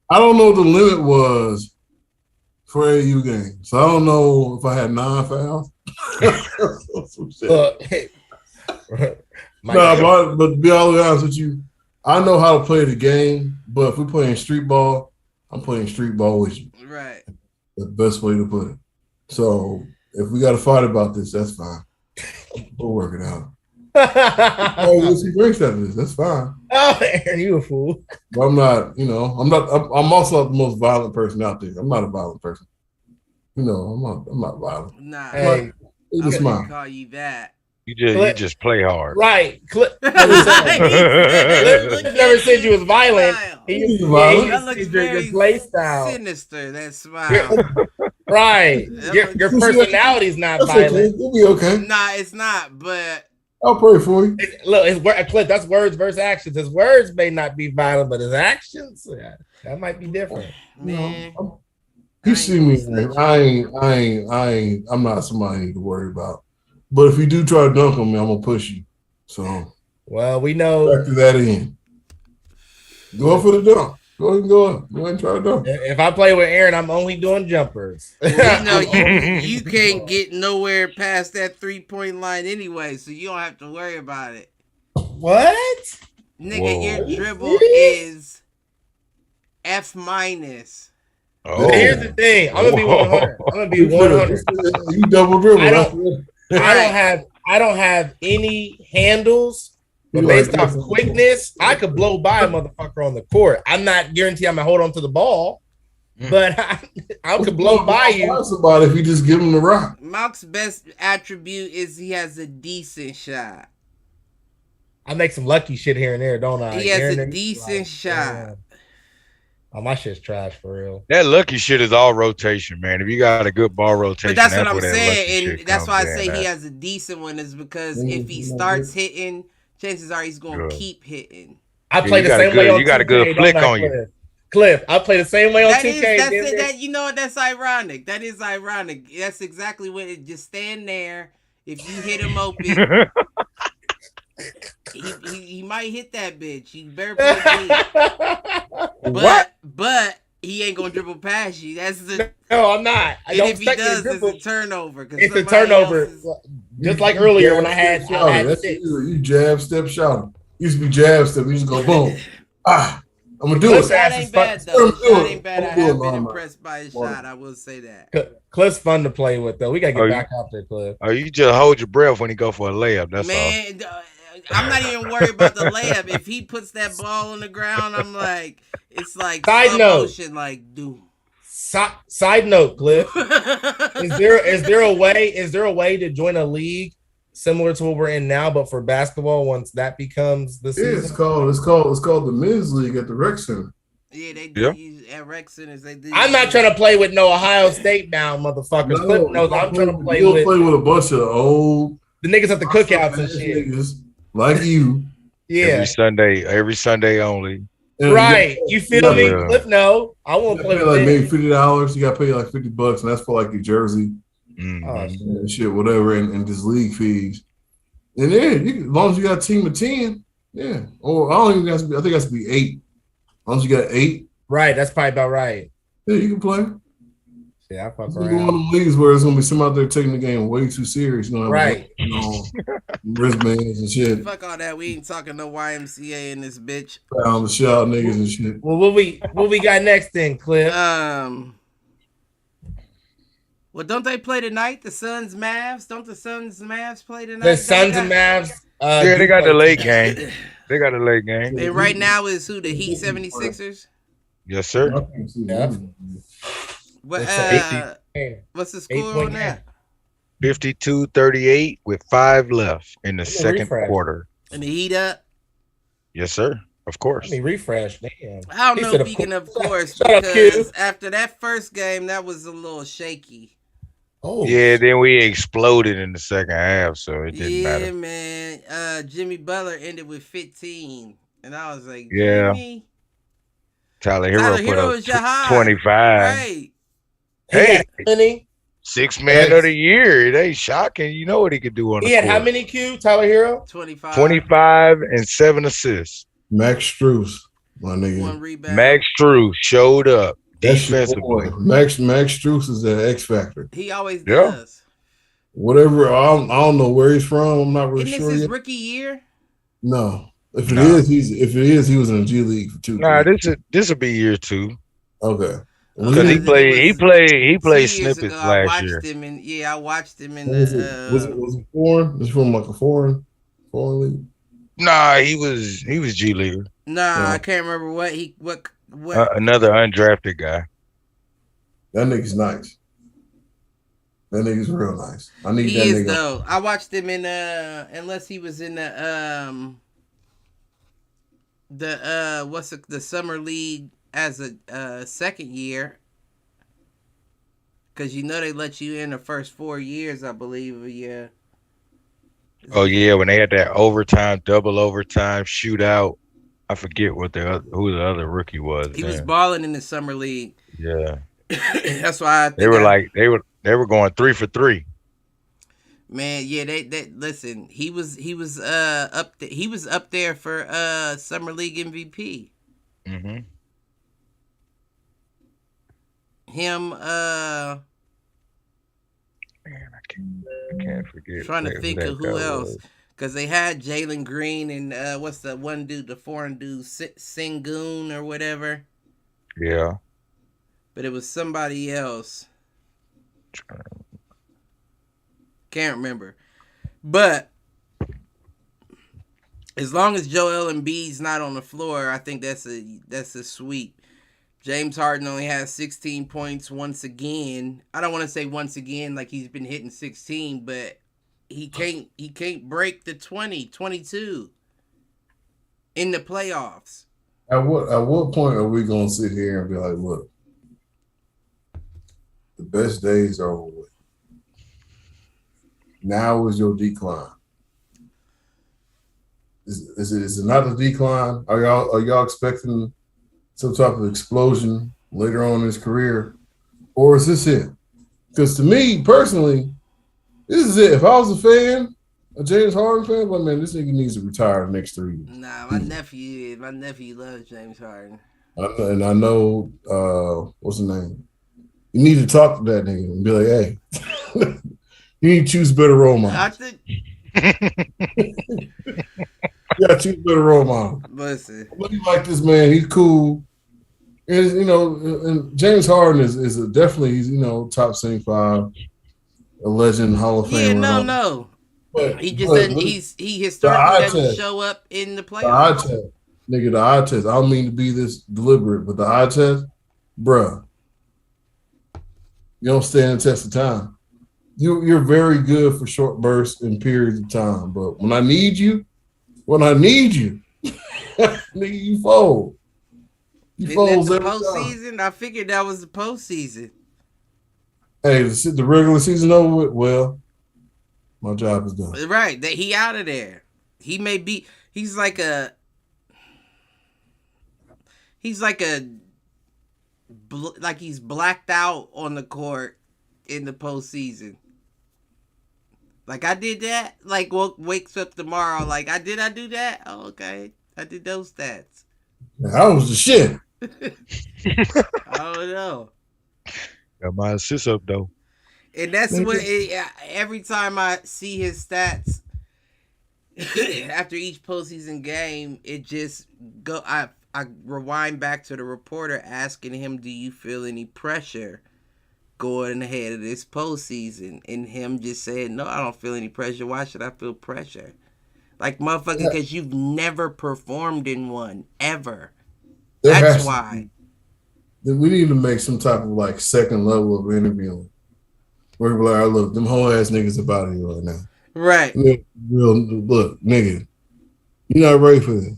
I don't know what the limit was for AAU games. So I don't know if I had 9 fouls. But to be all honest with you, I know how to play the game But if we're playing street ball, I'm playing street ball with you. Right. The best way to put it. So if we got to fight about this, that's fine. We'll work it out. Oh, he drinks after this. That's fine. Oh, Aaron, you a fool. But I'm not. I'm also not the most violent person out there. I'm not a violent person. I'm not violent. Nah. Hey, It's I just wouldn't mine. call you that. You just play hard. right. Cliff never said you was violent. He Violent. That looks your very play style. sinister, that smile. Right. Your personality's not That's violent. okay. It'll be okay. Nah, it's not, but I'll pray for you. Look, Cliff, that's words versus actions. His words may not be violent, but his actions, that might be different. man. You see me, man. I'm not somebody you need to worry about. But if you do try to dunk on me, I'm gonna push you. So Well, we know factor that in. Go for the dunk. Go ahead and go up. Go ahead and try to dunk. if I play with Aaron, I'm only doing jumpers. We know you can't get nowhere past that 3-point line anyway, so you don't have to worry about it. What? Nigga, Whoa. your dribble is F minus. Oh. Here's the thing. I'm gonna be 100. I'm gonna be 100. You double dribble. I don't have any handles, but You based like off this. quickness, I could blow by a motherfucker on the court. I'm not guaranteed I'm gonna hold on to the ball, but I could blow by you. Somebody if you just give him the rock. Malk's best attribute is he has a decent shot. I make some lucky shit here and there, don't I? He has Aaron, a decent shot. damn. Oh, my shit's trash for real. That lucky shit is all rotation, man. If you got a good ball rotation, But that's what I'm where that lucky saying, shit and that's why I comes say in he at. has a decent one is because if he starts hitting, chances are he's going to Good. keep hitting. I play you the got a same good- way on you got a 2K, good don't flick I, on you. Cliff, I play the same way on 2K. That's didn't it. it? That you know what? That's ironic. That is ironic. That's exactly what it. Just stand there. If you hit him open, he might hit that bitch. You better play deep. But he ain't gonna dribble past you. That's the. No, I'm not. I And don't if he expect you to does, it's dribble. a turnover. It's a turnover. Just like earlier when I had That's six. you jab, step, shout. Used to be jab, step. You just go boom. I'm gonna do Cliff's it. That ass ain't is bad fun. though. His I'm doing shot it. ain't bad. I I'm doing have it, been Mama. impressed by his Mama. shot. I will say that. Cliff's fun to play with though. We gotta get Oh, back out there, Cliff. Oh, you just hold your breath when he go for a layup. That's all. Man, I'm not even worried about the layup. If he puts that ball on the ground, I'm like, it's like Side slow note. motion, like doom. Side note, Cliff. Is there a way to join a league similar to what we're in now, but for basketball once that becomes the Yeah, season? it's called the men's league at the rec center. Yeah, they Yeah. do use at rec centers. They do. I'm not trying to play with no Ohio State now, motherfuckers. Cliff knows I'm trying to play You'll with play with a bunch of old the niggas at the cookouts and shit. niggas like you. Yeah, Every Sunday only. And right. You feel me? Yeah. Cliff, no, I You won't gotta play pay with like maybe them. $50. You gotta pay like $50, and that's for like your jersey Mhm. Oh, shit. and shit, whatever, and just league fees. And then as long as you got a team of 10, yeah. Or I don't even have to be, I think it has to be 8. As long as you got 8, Right, that's probably about right. yeah, you can play. Yeah, I fuck It's gonna be one of around. them leagues where it's gonna be some out there taking the game way too serious. You know, Right. wristbands and shit, Fuck all that. We ain't talking no YMCA in this bitch. pound the shout niggas and shit. Well, what we got next then, Cliff? Well, don't they play tonight? The Suns Mavs? Don't the Suns Mavs play tonight? The Suns and Mavs. Yeah, they got the late game. They got a late game. And right now is who? The Heat 76ers? Yes, sir. Yeah. What, That's what's the 8 score point on that? 52-38 with 5 left in the Let me second refresh. quarter. And the Heat up? Yes, sir. Of course. Let me refresh. Damn. I don't He know, said, speaking of course, Shut up, because kid. after that first game, that was a little shaky. Oh, Yeah, then we exploded in the second half, so it didn't Yeah, matter. man. Jimmy Butler ended with 15. And I was like, Yeah. Jimmy? Tyler Hero Tyler put Hero up is your high. 25. Right. He Hey. had how many? 6 man of the year. It ain't shocking. You know what he could do on He the had court. how many Q? Tyler Hero? 25. 25 and 7 assists. Max Strus, my One nigga. rebound. Max Strus showed up That's your defensively. boy. Max Strus is the X factor. He always Yeah. does. Whatever, I don't know where he's from. I'm not really Isn't this sure his yet. rookie year? No, If it is, he was in the G League for 2. Nah, this will be year 2. Okay. Because he played snippets last year. I watched him in was it foreign? Was he from like a foreign league? Nah, he was G League. Nah, I can't remember what. Another undrafted guy. That nigga's nice. That nigga's real nice. I need he that is, nigga. Though. I watched him in unless he was in the summer league as a second year. Because they let you in the first 4 years, I believe. Yeah. Oh yeah, when they had that overtime, double overtime shootout. I forget who the other rookie was. He was balling in the summer league. Yeah. That's why they were going 3 for 3. Man, yeah, they listen. He was up there for summer league MVP. Mm-hmm. Him, man, I can't forget. Trying to think of who else, because they had Jalen Green and what's the one dude, the foreign dude, Sengun or whatever. Yeah. But it was somebody else. Can't remember. But as long as Joel Embiid's not on the floor, I think that's a sweep. James Harden only has 16 points once again. I don't want to say once again like he's been hitting 16, but he can't break the 22 in the playoffs. At what point are we gonna sit here and be like, look, the best days are over with. Now is your decline. Is it not a decline? Are y'all expecting some type of explosion later on in his career? Or is this it? Because to me, personally, this is it. If I was a fan, a James Harden fan, well, man, this nigga needs to retire the next 3 years. Nah, my nephew loves James Harden. And I know, what's his name? You need to talk to that nigga and be like, hey, you need to choose better role models. You gotta choose better role models. Listen. I really like this man. He's cool. And, and James Harden is definitely, he's, top 75, a legend, Hall of Fame. Yeah, no. But, he just doesn't, he historically doesn't show up in the playoffs. The eye test. I don't mean to be this deliberate, but the eye test, bruh, you don't stand the test of time. You're very good for short bursts and periods of time, but when I need you, nigga, you fold. You fold every postseason. Time. I figured that was the postseason. Hey, the regular season over with. Well, my job is done. Right, that he out of there. He may be. He's like he's blacked out on the court in the postseason. Like I did that. Like wakes up tomorrow. Like I do that. Oh, okay, I did those stats. That was the shit. I don't know. Got my assist up though. And that's what every time I see his stats after each postseason game, it just go. I rewind back to the reporter asking him, "Do you feel any pressure going ahead of this postseason?" And him just saying, "No, I don't feel any pressure. Why should I feel pressure? Like motherfucker, because you've never performed in one ever. That's why." We need to make some type of like second level of interviewing. Where we're like, look, them whole ass niggas about here right now. Right. Look, nigga, you're not ready for this.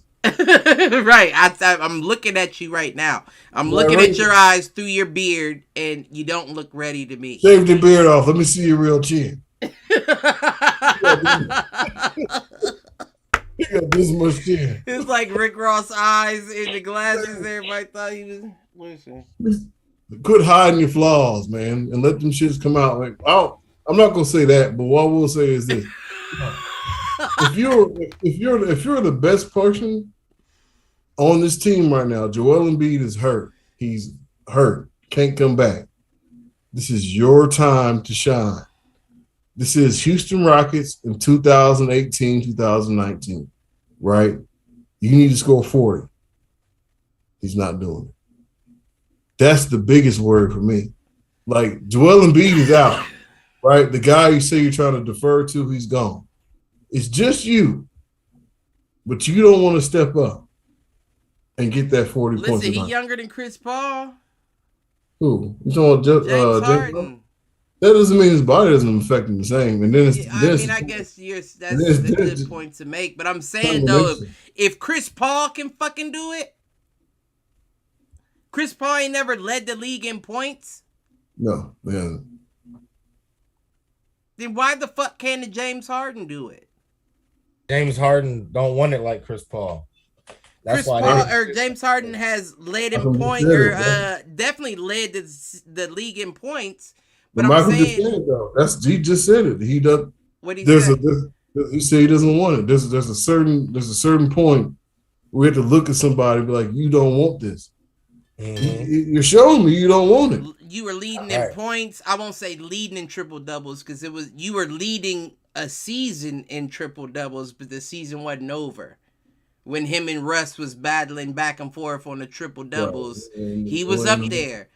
Right. I'm looking at you right now. I'm looking at your eyes through your beard, and you don't look ready to me. Shave your beard off. Let me see your real chin. You got this much chin. It's like Rick Ross' eyes in the glasses. Everybody thought he was. Listen. Quit hiding your flaws, man, and let them shits come out. Like, I'm not gonna say that, but what I will say is this: if you're the best person on this team right now, Joel Embiid is hurt. He's hurt, can't come back. This is your time to shine. This is Houston Rockets in 2018, 2019, right? You need to score 40. He's not doing it. That's the biggest worry for me. Like, Joel Embiid is out, right? The guy you say you're trying to defer to, he's gone. It's just you, but you don't want to step up and get that 40 points. Listen, he's younger than Chris Paul. Who? You talking about James Harden? That doesn't mean his body doesn't affect him the same. And then I guess that's a good point to make. But I'm saying though, if Chris Paul can fucking do it, Chris Paul ain't never led the league in points. No, man. Then why the fuck can't James Harden do it? James Harden don't want it like Chris Paul. That's James Harden has led in points, or definitely led the league in points. But Michael just said it though. He just said it. He does. What he said? He said he doesn't want it. There's a certain point we have to look at somebody and be like, you don't want this. Mm-hmm. You're showing me you don't want it. You were leading in points. I won't say leading in triple doubles because you were leading a season in triple doubles, but the season wasn't over. When him and Russ was battling back and forth on the triple doubles, he was up there.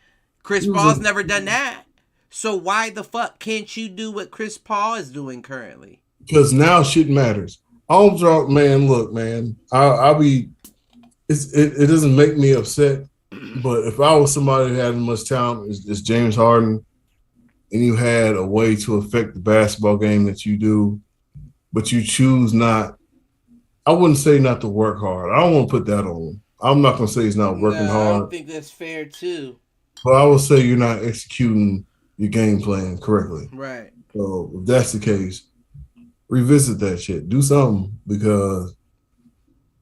Chris Paul's never done that. So why the fuck can't you do what Chris Paul is doing currently? Because now shit matters. Man, look, man, it doesn't make me upset, but if I was somebody who had as much talent as James Harden, and you had a way to affect the basketball game that you do, but you choose not, I wouldn't say not to work hard. I don't want to put that on him. I'm not going to say he's not working hard. I don't think that's fair too. But I would say you're not executing your game plan correctly. Right. So if that's the case, revisit that shit. Do something, because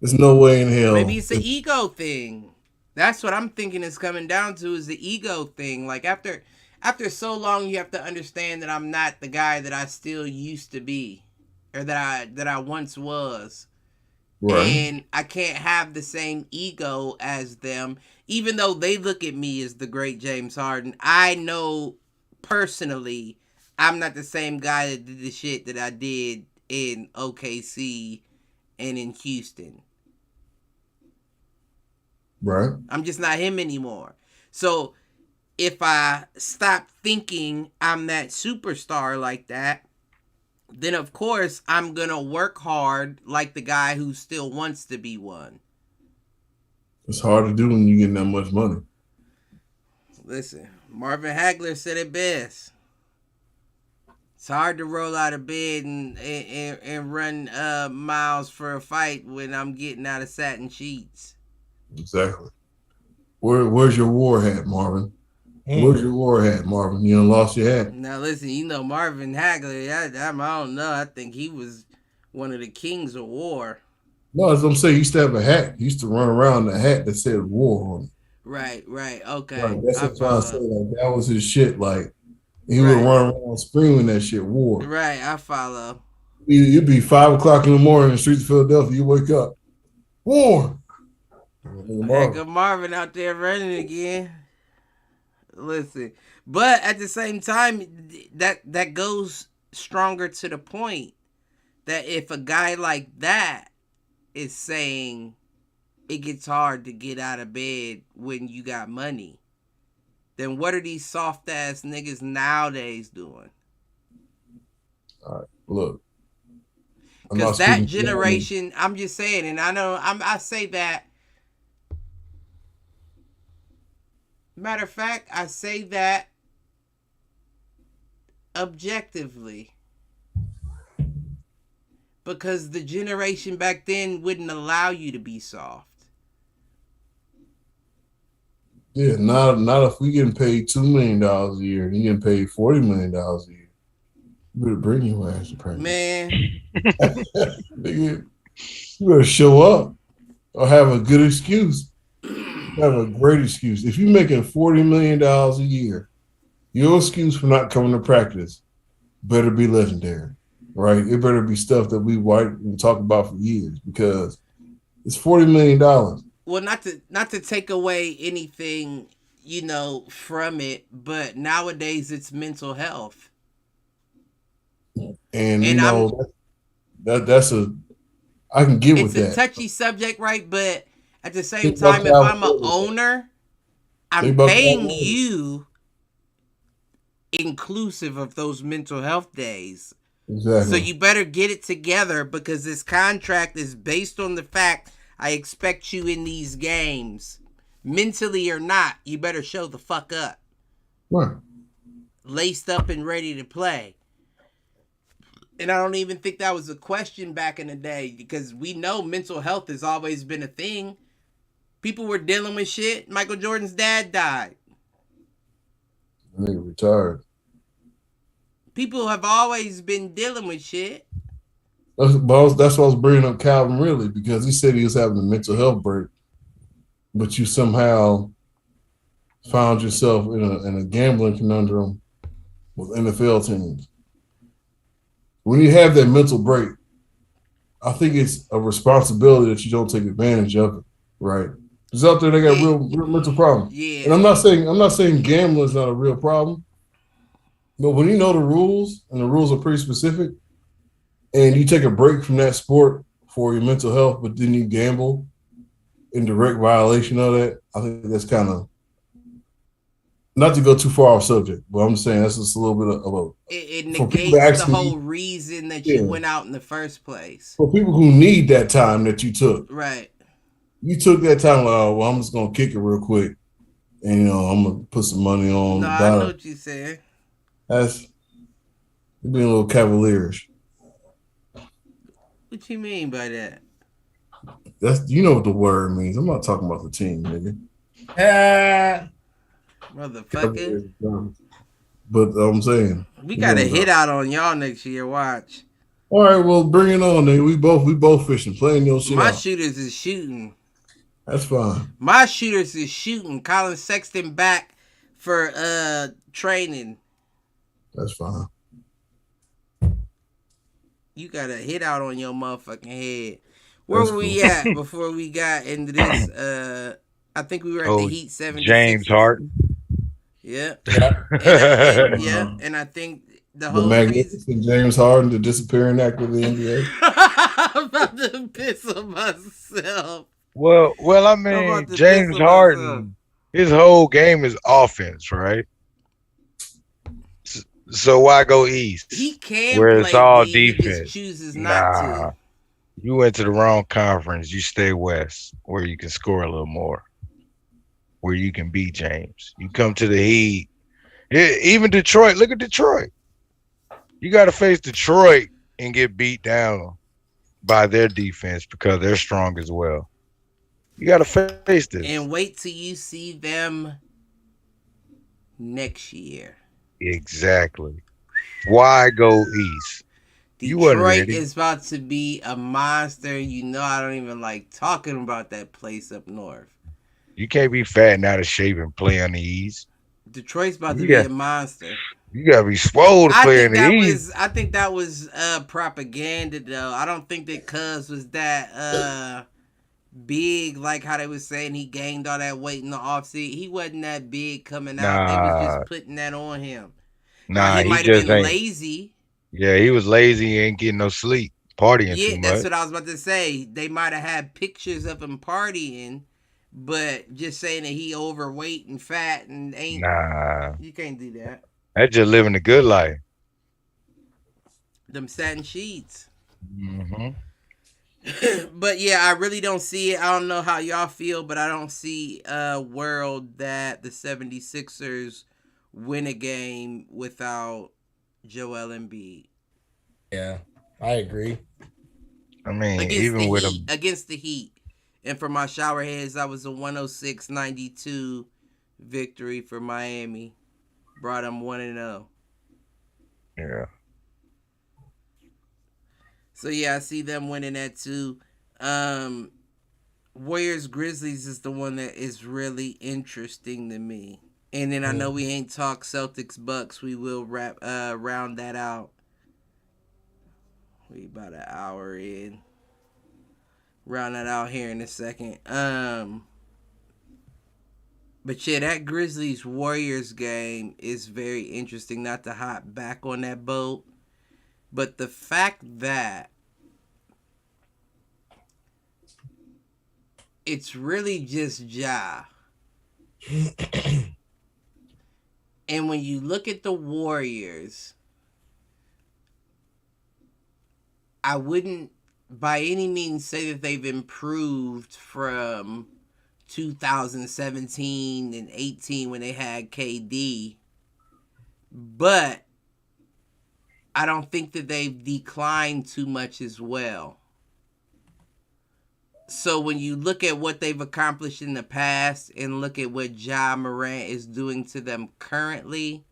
there's no way in hell. Maybe it's an ego thing. That's what I'm thinking it's coming down to, is the ego thing. Like after so long, you have to understand that I'm not the guy that I still used to be, or that I once was. Right. And I can't have the same ego as them, even though they look at me as the great James Harden. I know personally I'm not the same guy that did the shit that I did in OKC and in Houston. Right. I'm just not him anymore. So if I stop thinking I'm that superstar like that, then of course I'm going to work hard like the guy who still wants to be one. It's hard to do when you get that much money. Listen, Marvin Hagler said it best. It's hard to roll out of bed and run miles for a fight when I'm getting out of satin sheets. Exactly. Where's your war hat, Marvin? Where's your war hat, Marvin? You done lost your hat. Now listen, Marvin Hagler, I don't know. I think he was one of the kings of war. No, as I'm saying, he used to have a hat. He used to run around the hat that said war on it. Right, okay. Right, that's what I'm saying. Like, that was his shit. Like, he would run around screaming that shit, war. Right, I follow. You'd be 5 o'clock in the morning in the streets of Philadelphia. You wake up, war. Good Marvin out there running again. Listen, but at the same time, that goes stronger to the point that if a guy like that is saying it gets hard to get out of bed when you got money, then what are these soft ass niggas nowadays doing? All right, look. Because that generation, I'm just saying, and I know I say that. Matter of fact, I say that objectively. Because the generation back then wouldn't allow you to be soft. Yeah, not if we getting paid $2 million a year and you getting paid $40 million a year. You better bring your ass to practice. Man. You better show up or have a good excuse. Have a great excuse. If you're making $40 million a year, your excuse for not coming to practice better be legendary, right? It better be stuff that we write and talk about for years, because it's $40 million. Well, not to take away anything, from it, but nowadays it's mental health. And that's I can get with It's a that. touchy subject, right? But at the same Think about time, if Calvin I'm an Ridley. owner, Think I'm about paying Calvin Ridley. you inclusive of those mental health days. So Exactly. you better get it together because this contract is based on the fact I expect you in these games. Mentally or not, you better show the fuck up. Right. Laced up and ready to play. And I don't even think that was a question back in the day because we know mental health has always been a thing. People were dealing with shit. Michael Jordan's dad died. Nigga retired. People have always been dealing with shit. That's why I was bringing up Calvin Ridley because he said he was having a mental health break, but you somehow found yourself in a gambling conundrum with NFL teams. When you have that mental break, I think it's a responsibility that you don't take advantage of it, right? Because out there they got real mental problems. Yeah. And I'm not saying gambling is not a real problem, but when you know the rules and the rules are pretty specific, and you take a break from that sport for your mental health, but then you gamble in direct violation of that, I think that's kind of, not to go too far off subject, but I'm saying that's just a little bit of a. It negates the whole reason that you went out in the first place. For people who need that time that you took. Right. You took that time, like, oh, well, I'm just going to kick it real quick. And, I'm going to put some money on. No, I know what you're saying. That's being a little cavalierish. What you mean by that? You know what the word means. I'm not talking about the team, nigga. Motherfucker. But I'm saying. We got a hit out on y'all next year. Watch. All right, well, bring it on, nigga. We both fishing, playing your shit My out. shooters is shooting. That's fine. My shooters is shooting. Colin Sexton back for training. That's fine. You got a hit out on your motherfucking head. Where were we at before we got into this? I think we were at the Heat 76. James Harden. Yeah. Yeah. And I think the whole magnificent James Harden, the disappearing actor of the NBA. I'm about to piss on myself. Well, I mean, James Harden, his whole game is offense, right? So why go east? He can where play it's all D, defense. He just chooses not to. You went to the wrong conference. You stay west, where you can score a little more, where you can beat James. You come to the Heat, even Detroit. Look at Detroit. You got to face Detroit and get beat down by their defense because they're strong as well. You got to face this. And wait till you see them next year. Exactly. Why go east? Detroit is about to be a monster. You know I don't even like talking about that place up north. You can't be fat and out of shape and play on the east. Detroit's about to be a monster. You gotta be swole to play on the east. I think that was propaganda though. I don't think that Cuz was that big like how they was saying he gained all that weight in the offseason. He wasn't that big coming out. They was just putting that on him. He might have been lazy. Yeah, he was lazy. He ain't getting no sleep, partying too much. Yeah, that's what I was about to say. They might have had pictures of him partying, but just saying that he overweight and fat and ain't. You can't do that. That's just living a good life. Them satin sheets. Mm-hmm. But yeah, I really don't see it. I don't know how y'all feel, but I don't see a world that the 76ers win a game without Joel Embiid. Yeah, I agree. I mean, even with against the Heat. And for my shower heads, that was a 106-92 victory for Miami. Brought them 1-0. Yeah. So yeah, I see them winning that too. Warriors Grizzlies is the one that is really interesting to me. And then I know we ain't talk Celtics Bucks. We will round that out. We about an hour in. Round that out here in a second. But yeah, that Grizzlies Warriors game is very interesting. Not to hop back on that boat, but the fact that it's really just Ja. And when you look at the Warriors, I wouldn't by any means say that they've improved from 2017 and 18 when they had KD, but I don't think that they've declined too much as well. So when you look at what they've accomplished in the past and look at what Ja Morant is doing to them currently,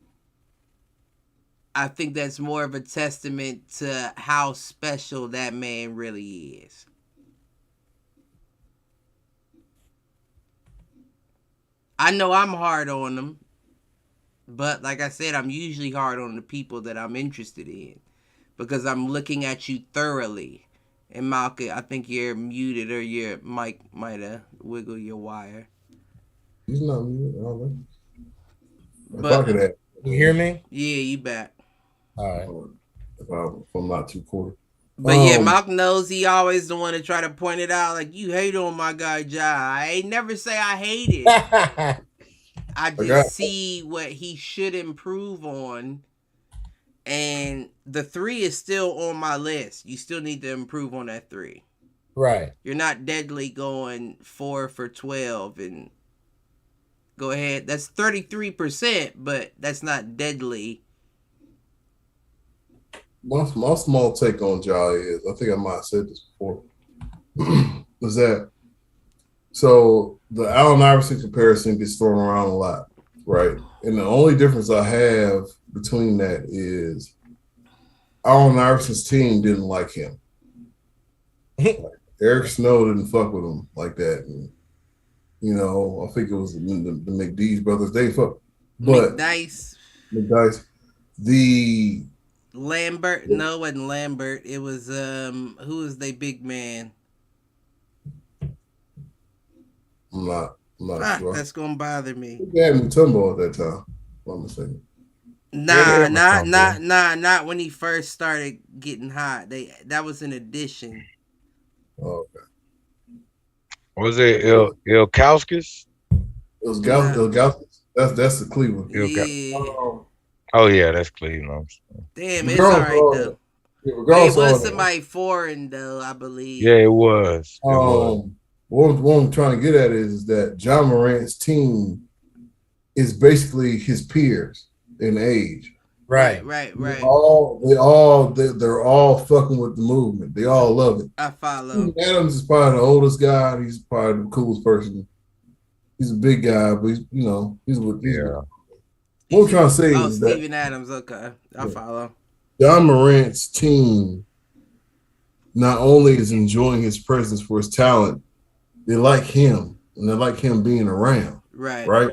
I think that's more of a testament to how special that man really is. I know I'm hard on him, but like I said, I'm usually hard on the people that I'm interested in because I'm looking at you thoroughly. And Malcolm, I think you're muted or your mic might have wiggled your wire. He's not muted. I don't know. But you hear me? Yeah, you back. All right. If I'm not too quarter. But yeah, Malk knows he always the one to try to point it out. Like, you hate on my guy Ja. I ain't never say I hate it. I just see what he should improve on. And the 3 is still on my list. You still need to improve on that 3. Right. You're not deadly going 4 for 12 and go ahead. That's 33%, but that's not deadly. My small take on Ja is, I think I might have said this before, was that so the Allen Iverson comparison gets thrown around a lot, right? And the only difference I have between that is Allen Iverson's team didn't like him. Like, Eric Snow didn't fuck with him like that. And, you know, I think it was the McDees brothers. They fuck. But McDice. The Lambert. No, it wasn't Lambert. It was who was they big man? I'm not sure. That's gonna bother me. They had Mutombo at that time. I'm mistaken. Not when he first started getting hot. That was an addition. Oh, okay. Was it Ilgauskas? It was Ilgauskas. That's the Cleveland. Yeah. Oh yeah, that's Cleveland. Damn, it's all right though. It was somebody foreign though, I believe. Yeah, it was. What I'm trying to get at is that Ja Morant's team is basically his peers in age. Right. They're all fucking with the movement. They all love it. I follow. Adams is probably the oldest guy. He's probably the coolest person. He's a big guy, but he's with. What I'm trying to say is that Steven Adams. Okay, I follow. Ja Morant's team not only is enjoying his presence for his talent, they like him and they like him being around. Right.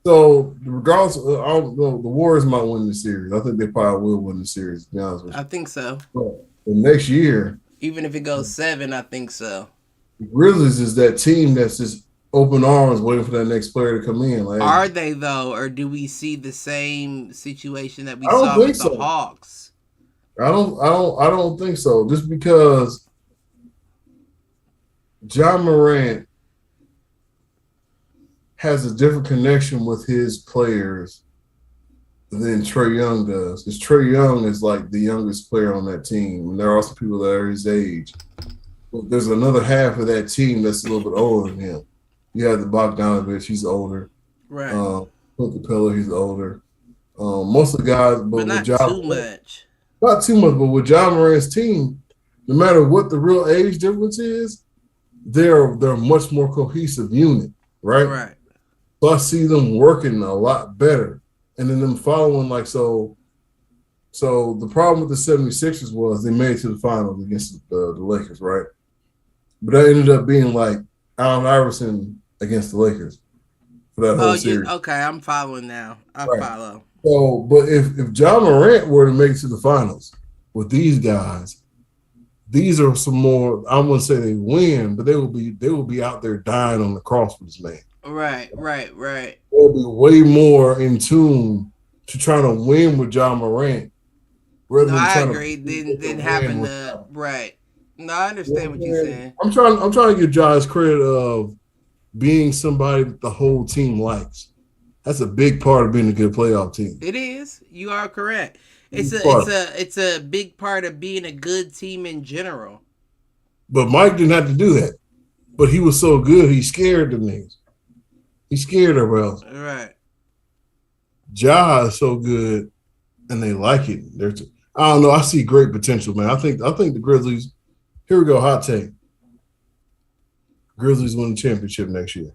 So regardless, I don't know, the Warriors might win the series. I think they probably will win the series, to be honest with you. I think so. But the next year, even if it goes 7, I think so. The Grizzlies is that team that's just open arms waiting for that next player to come in. Like, are they though, or do we see the same situation that we saw with the Hawks? I don't think so. Just because Ja Morant has a different connection with his players than Trae Young does. Because Trae Young is like the youngest player on that team. And there are also people that are his age. But there's another half of that team that's a little bit older than him. You have the Bogdanovich, he's older. Right. Clint Capella, he's older. Most of the guys, but not too much. Not too much, but with Ja Morant's team, no matter what the real age difference is, they're a much more cohesive unit, right? Right. So I see them working a lot better. And then them following so the problem with the 76ers was they made it to the finals against the Lakers, right? But that ended up being like Allen Iverson against the Lakers for that whole series. Okay, I'm following now. I follow. So, but if Ja Morant were to make it to the finals with these guys, these are some more. I wouldn't say they win, but they will be out there dying on the cross with this man. Right. They'll be way more in tune to trying to win with Ja Morant. I agree. Then having the right. No, I understand what you're saying. I'm trying to give Josh credit of being somebody that the whole team likes. That's a big part of being a good playoff team. It is. You are correct. It's a big part of being a good team in general. But Mike didn't have to do that. But he was so good, he scared the niggas. He scared everybody else. Right. Ja is so good, and they like it. I don't know. I see great potential, man. I think the Grizzlies. Here we go. Hot take. Grizzlies win the championship next year.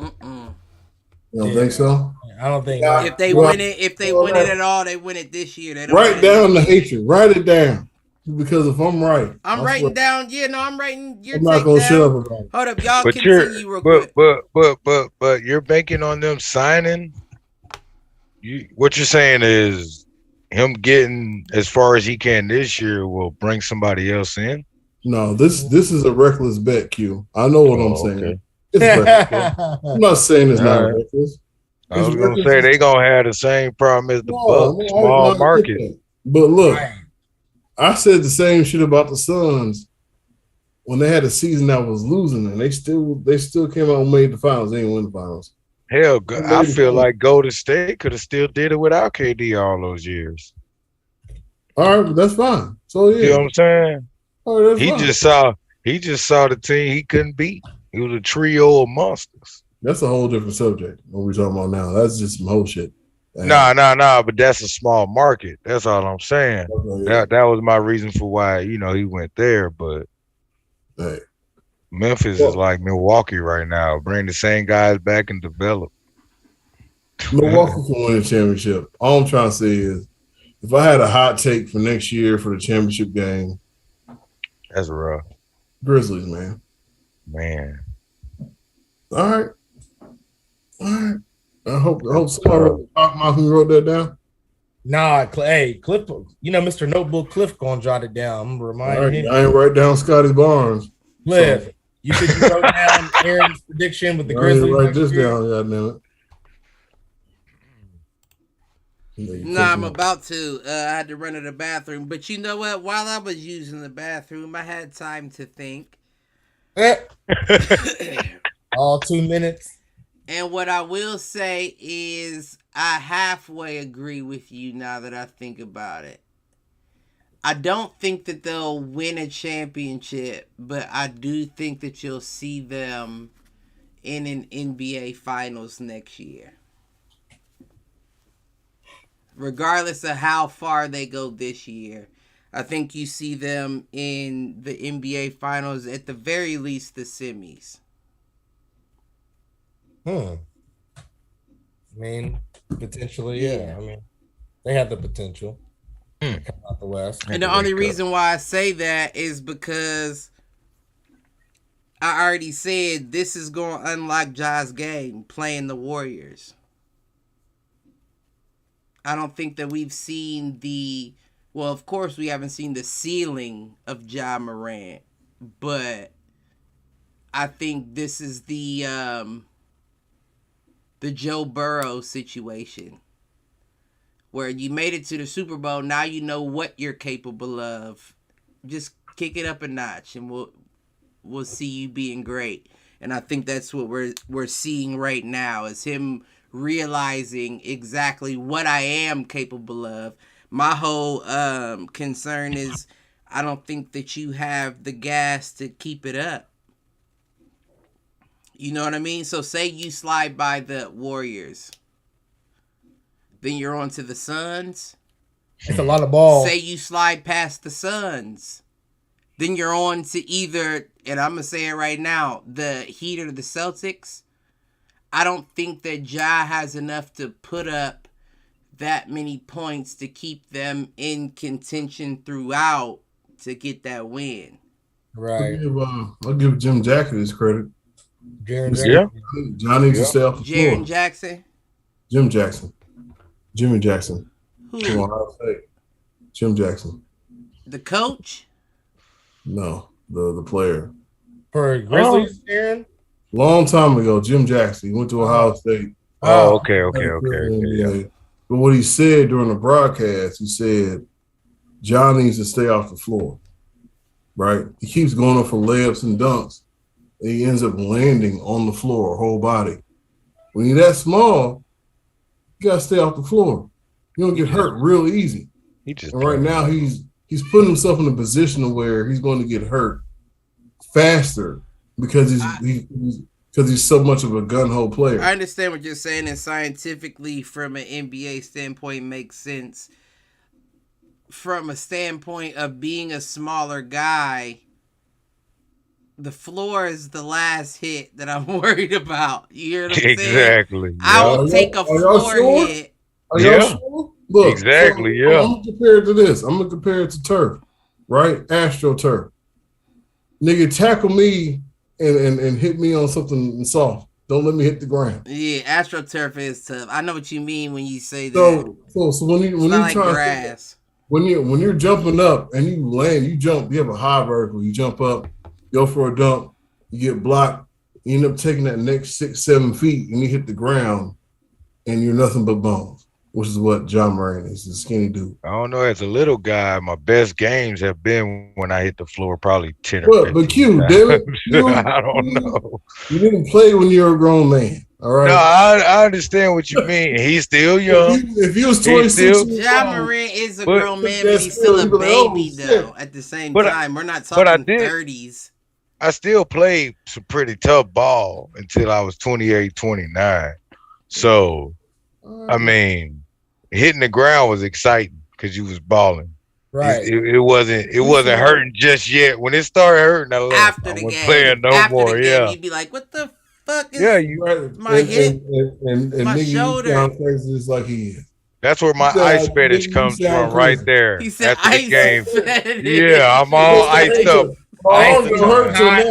You don't think so? I don't think. If they win it at all, they win it this year. They don't write down the hatred. Write it down. Because if I'm right, I'm writing down. Yeah, no, I'm writing. I'm not gonna shut up about it. Hold up, y'all. Continue real quick. But you're banking on them signing. What you're saying is him getting as far as he can this year will bring somebody else in. No, this is a reckless bet, Q. I know what I'm saying. Okay. It's reckless. I'm not saying it's not reckless. I was gonna say they gonna have the same problem as the Bucks, small market. But look. I said the same shit about the Suns when they had a season that was losing, and they still came out and made the finals. They didn't win the finals. Hell, I feel like Golden State could have still did it without KD all those years. All right, but that's fine. So yeah, you know what I'm saying? All right, he just saw the team he couldn't beat. It was a trio of monsters. That's a whole different subject. What we're talking about now. That's just some whole shit. No, but that's a small market. That's all I'm saying. Okay, yeah. That was my reason for why, he went there. But Memphis is like Milwaukee right now. Bring the same guys back and develop. Milwaukee can win a championship. All I'm trying to say is if I had a hot take for next year for the championship game. That's rough. Grizzlies, man. Man. All right. I hope somebody wrote that down. Nah, hey, Cliff, Mr. Notebook Cliff gonna jot it down. I'm gonna remind him. I ain't write down Scotty Barnes. Cliff, so. You wrote down Aaron's prediction with the Grizzlies. Write this down, goddammit. Nah, I'm about to. I had to run to the bathroom. But you know what? While I was using the bathroom, I had time to think. All 2 minutes. And what I will say is I halfway agree with you now that I think about it. I don't think that they'll win a championship, but I do think that you'll see them in an NBA Finals next year. Regardless of how far they go this year, I think you see them in the NBA Finals, at the very least the semis. I mean, potentially, yeah. I mean, they have the potential to come out the West. And the only reason why I say that is because I already said this is going to unlock Ja's game, playing the Warriors. I don't think that we've seen well, of course we haven't seen the ceiling of Ja Morant, but I think this is the Joe Burrow situation where you made it to the Super Bowl. Now you know what you're capable of. Just kick it up a notch and we'll see you being great. And I think that's what we're seeing right now, is him realizing exactly what I am capable of. My whole concern is I don't think that you have the gas to keep it up. You know what I mean? So say you slide by the Warriors. Then you're on to the Suns. It's a lot of ball. Say you slide past the Suns. Then you're on to either, and I'm going to say it right now, the Heat or the Celtics. I don't think that Ja has enough to put up that many points to keep them in contention throughout to get that win. Right. I'll give Jim Jackson his credit. Yeah. John needs to stay off the floor. Jaren Jackson? Jimmy Jackson. Who? From Ohio State. Jim Jackson. The coach? No, the player. For Grizzlies, Aaron? Long time ago, Jim Jackson. He went to Ohio State. Oh, okay. Yeah. But what he said during the broadcast, he said, John needs to stay off the floor. right? He keeps going up for layups and dunks, and he ends up landing on the floor, whole body. When you're that small, you gotta stay off the floor. You don't get hurt real easy. He just And right now he's putting himself in a position where he's going to get hurt faster because he's so much of a gun-ho player. I understand what you're saying, and scientifically, from an NBA standpoint, makes sense. From a standpoint of being a smaller guy, the floor is the last hit that I'm worried about. You hear what I'm saying? exactly. I will Yeah. take a Are y'all floor sure? hit. Are y'all Yeah. sure? Look, Exactly, so yeah. I'm gonna compare it to this. I'm gonna compare it to turf, right? AstroTurf. Nigga, tackle me and hit me on something soft. Don't let me hit the ground. Yeah, AstroTurf is tough. I know what you mean when you say that. So when It's you're not like trying grass. when you're jumping up and you land, you jump, you have a high vertical, you jump up, go for a dunk, you get blocked, you end up taking that next 6-7 feet and you hit the ground and you're nothing but bones, which is what John Moran is, a skinny dude. I don't know. As a little guy, my best games have been when I hit the floor, probably 10 or 15 But Q, times. David, I don't know. You didn't play when you were a grown man, all right? No, I understand what you mean. He's still young. If you was He's 26 still- years Ja old, Morant is a But- grown man, but but he's still a you'd be like, oh, baby, shit. though, at the same But I- time. We're not but I talking did- 30s. I still played some pretty tough ball until I was 28, 29. So, I mean, hitting the ground was exciting because you was balling. Right. It wasn't hurting just yet. When it started hurting, I left. After I the wasn't game. playing no After more. the game, Yeah. you'd be like, what the fuck is Yeah, you Right. My hip, and my nigga, shoulder. you sound crazy just like he is. that's where my You ice sound- fetish you comes sound from right crazy. there. He said After the ice game. fetish. Yeah, I'm all iced up. My arms don't hurt till now.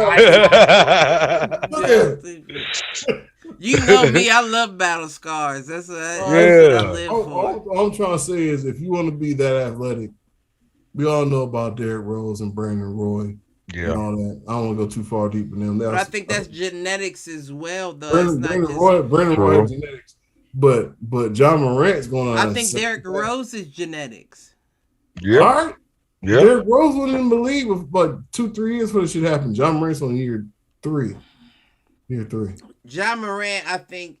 Look at it. You know me, I love battle scars. That's what I Yeah. live for. All I'm trying to say is if you want to be that athletic, we all know about Derrick Rose and Brandon Roy and Yeah. all that. I don't want to go too far deep in them. But I think that's genetics as well, though. Brandon, It's not just, Brandon Roy has genetics. But John Morant's going on. I think Derrick Rose is genetics. Yeah. All right. Yeah. Derrick Rose wasn't in the league with but 2-3 years for this shit happened. John Morant's on year 3. Year 3. Ja Morant, I think,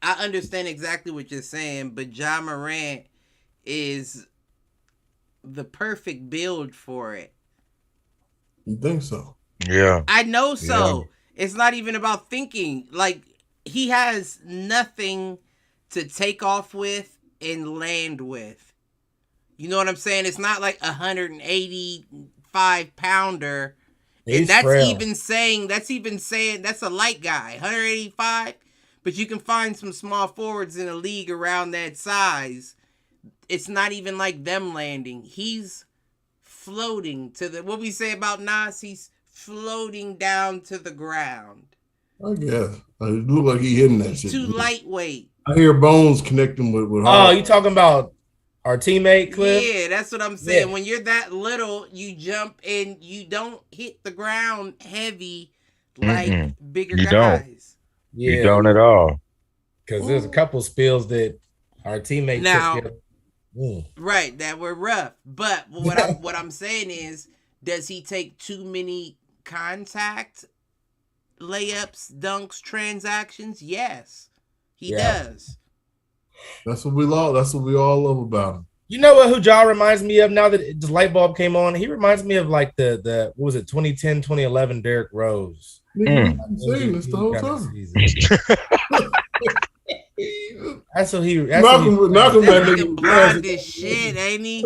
I understand exactly what you're saying, but Ja Morant is the perfect build for it. You think so? Yeah. I know so. It's not even about thinking. Like, he has nothing to take off with and land with. You know what I'm saying? It's not like 185 pounder. And He's that's frail. even saying that's a light guy, 185. But you can find some small forwards in a league around that size. It's not even like them landing. He's floating to the, what we say about Nas, he's floating down to the ground. I guess. It look like he hitting that He's shit. too lightweight. I hear Bones connecting with Oh, Hard. you talking about our teammate Cliff? Yeah, that's what I'm saying. Yeah. When you're that little, you jump and you don't hit the ground heavy like Mm-mm. bigger You don't. guys. You don't at all. Because there's a couple spills that our teammate Now- took. Right, that were rough. But what I'm saying is, does he take too many contact layups, dunks, transactions? Yes, he Yeah. does. That's what we love. That's what we all love about him. You know what? Who Ja reminds me of now that the light bulb came on? He reminds me of like the what was it, 2010, 2011 Derrick Rose. Nigga, you've been saying this the whole Kind of time. season. That's what he. That's Malcolm what he, that That nigga nigga blind as shit, ain't he?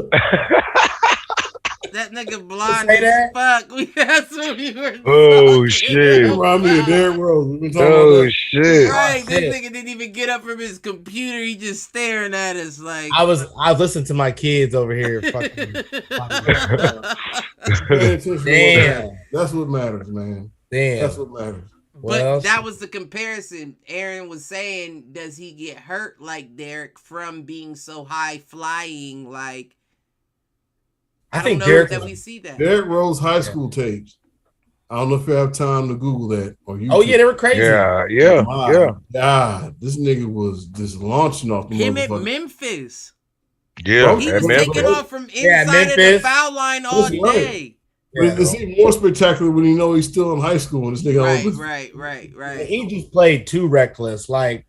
That nigga blind say as that? fuck. That's what we were Oh, talking shit. You remind me of about. Derrick Rose. We've been talking about Oh that. shit. Right, this shit. nigga didn't even get up from his computer. He just staring at us like. I was listening to my kids over here. Fucking, Pay attention to what damn, matters. That's what matters, man. damn. That's what matters. But Well, that was the comparison. Aaron was saying, does he get hurt like Derek from being so high flying? Like, I don't think know Derrick. that we see that. Derrick Rose high school tapes. I don't know if you have time to Google that or you. Oh yeah, they were crazy. Yeah, yeah, yeah. God, this nigga was just launching off the Him at motherfucker. Memphis. Yeah. He at was Memphis. taking off from inside Yeah, of the Memphis. foul line all Listen, right. day. But it's even more spectacular when you know he's still in high school and this nigga. Right. He just played too reckless. Like,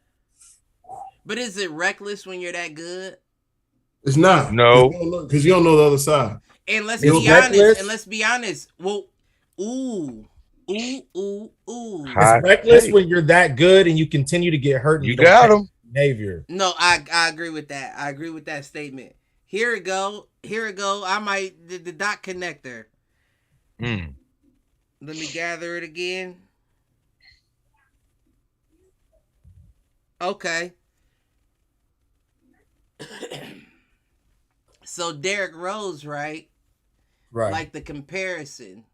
but is it reckless when you're that good? It's not. No, because you don't know the other side. And let's be honest. Well, ooh. It's reckless when you're that good and you continue to get hurt. And you got him. Behavior. No, I agree with that. I agree with that statement. Here it go. I might the dot connector. Let me gather it again. Okay. So Derrick Rose, right? Right. Like the comparison.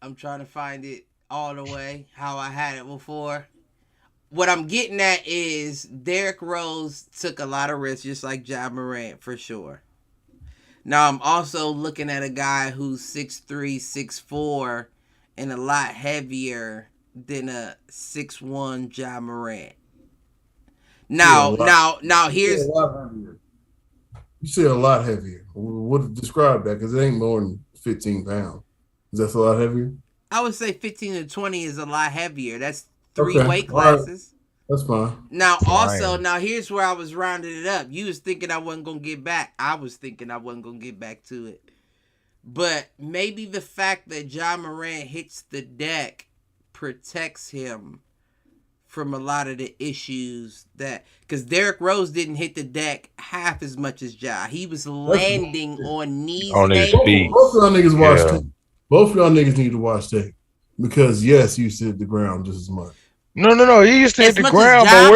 I'm trying to find it all the way how I had it before. What I'm getting at is Derrick Rose took a lot of risks, just like Ja Morant, for sure. Now, I'm also looking at a guy who's 6'3", 6'4", and a lot heavier than a 6'1" Ja Morant. Now, here's... You say a lot heavier. What describe that? Because it ain't more than 15 pounds. Is that a lot heavier? I would say 15 to 20 is a lot heavier. That's 3 weight classes. Right. That's fine. Now here's where I was rounding it up. You was thinking I wasn't going to get back. I was thinking I wasn't going to get back to it. But maybe the fact that Ja Morant hits the deck protects him from a lot of the issues that... Because Derrick Rose didn't hit the deck half as much as Ja. He was landing on knees on his feet. Both of y'all niggas watch tape. Both of y'all niggas need to watch tape. Because, yes, he used to hit the ground just as much. No. He used to hit the ground, but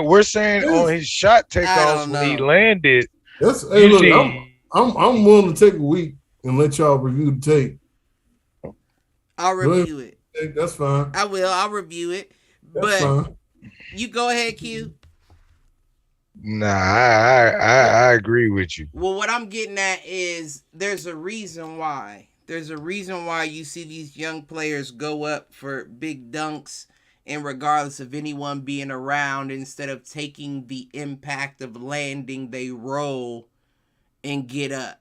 we're saying on his shot takeoffs when he landed. Hey, look, I'm willing to take a week and let y'all review the tape. I'll review it. That's fine. I will. I'll review it. That's fine. You go ahead, Q. Nah, I agree with you. Well, what I'm getting at is there's a reason why. There's a reason why you see these young players go up for big dunks, and regardless of anyone being around, instead of taking the impact of landing, they roll and get up.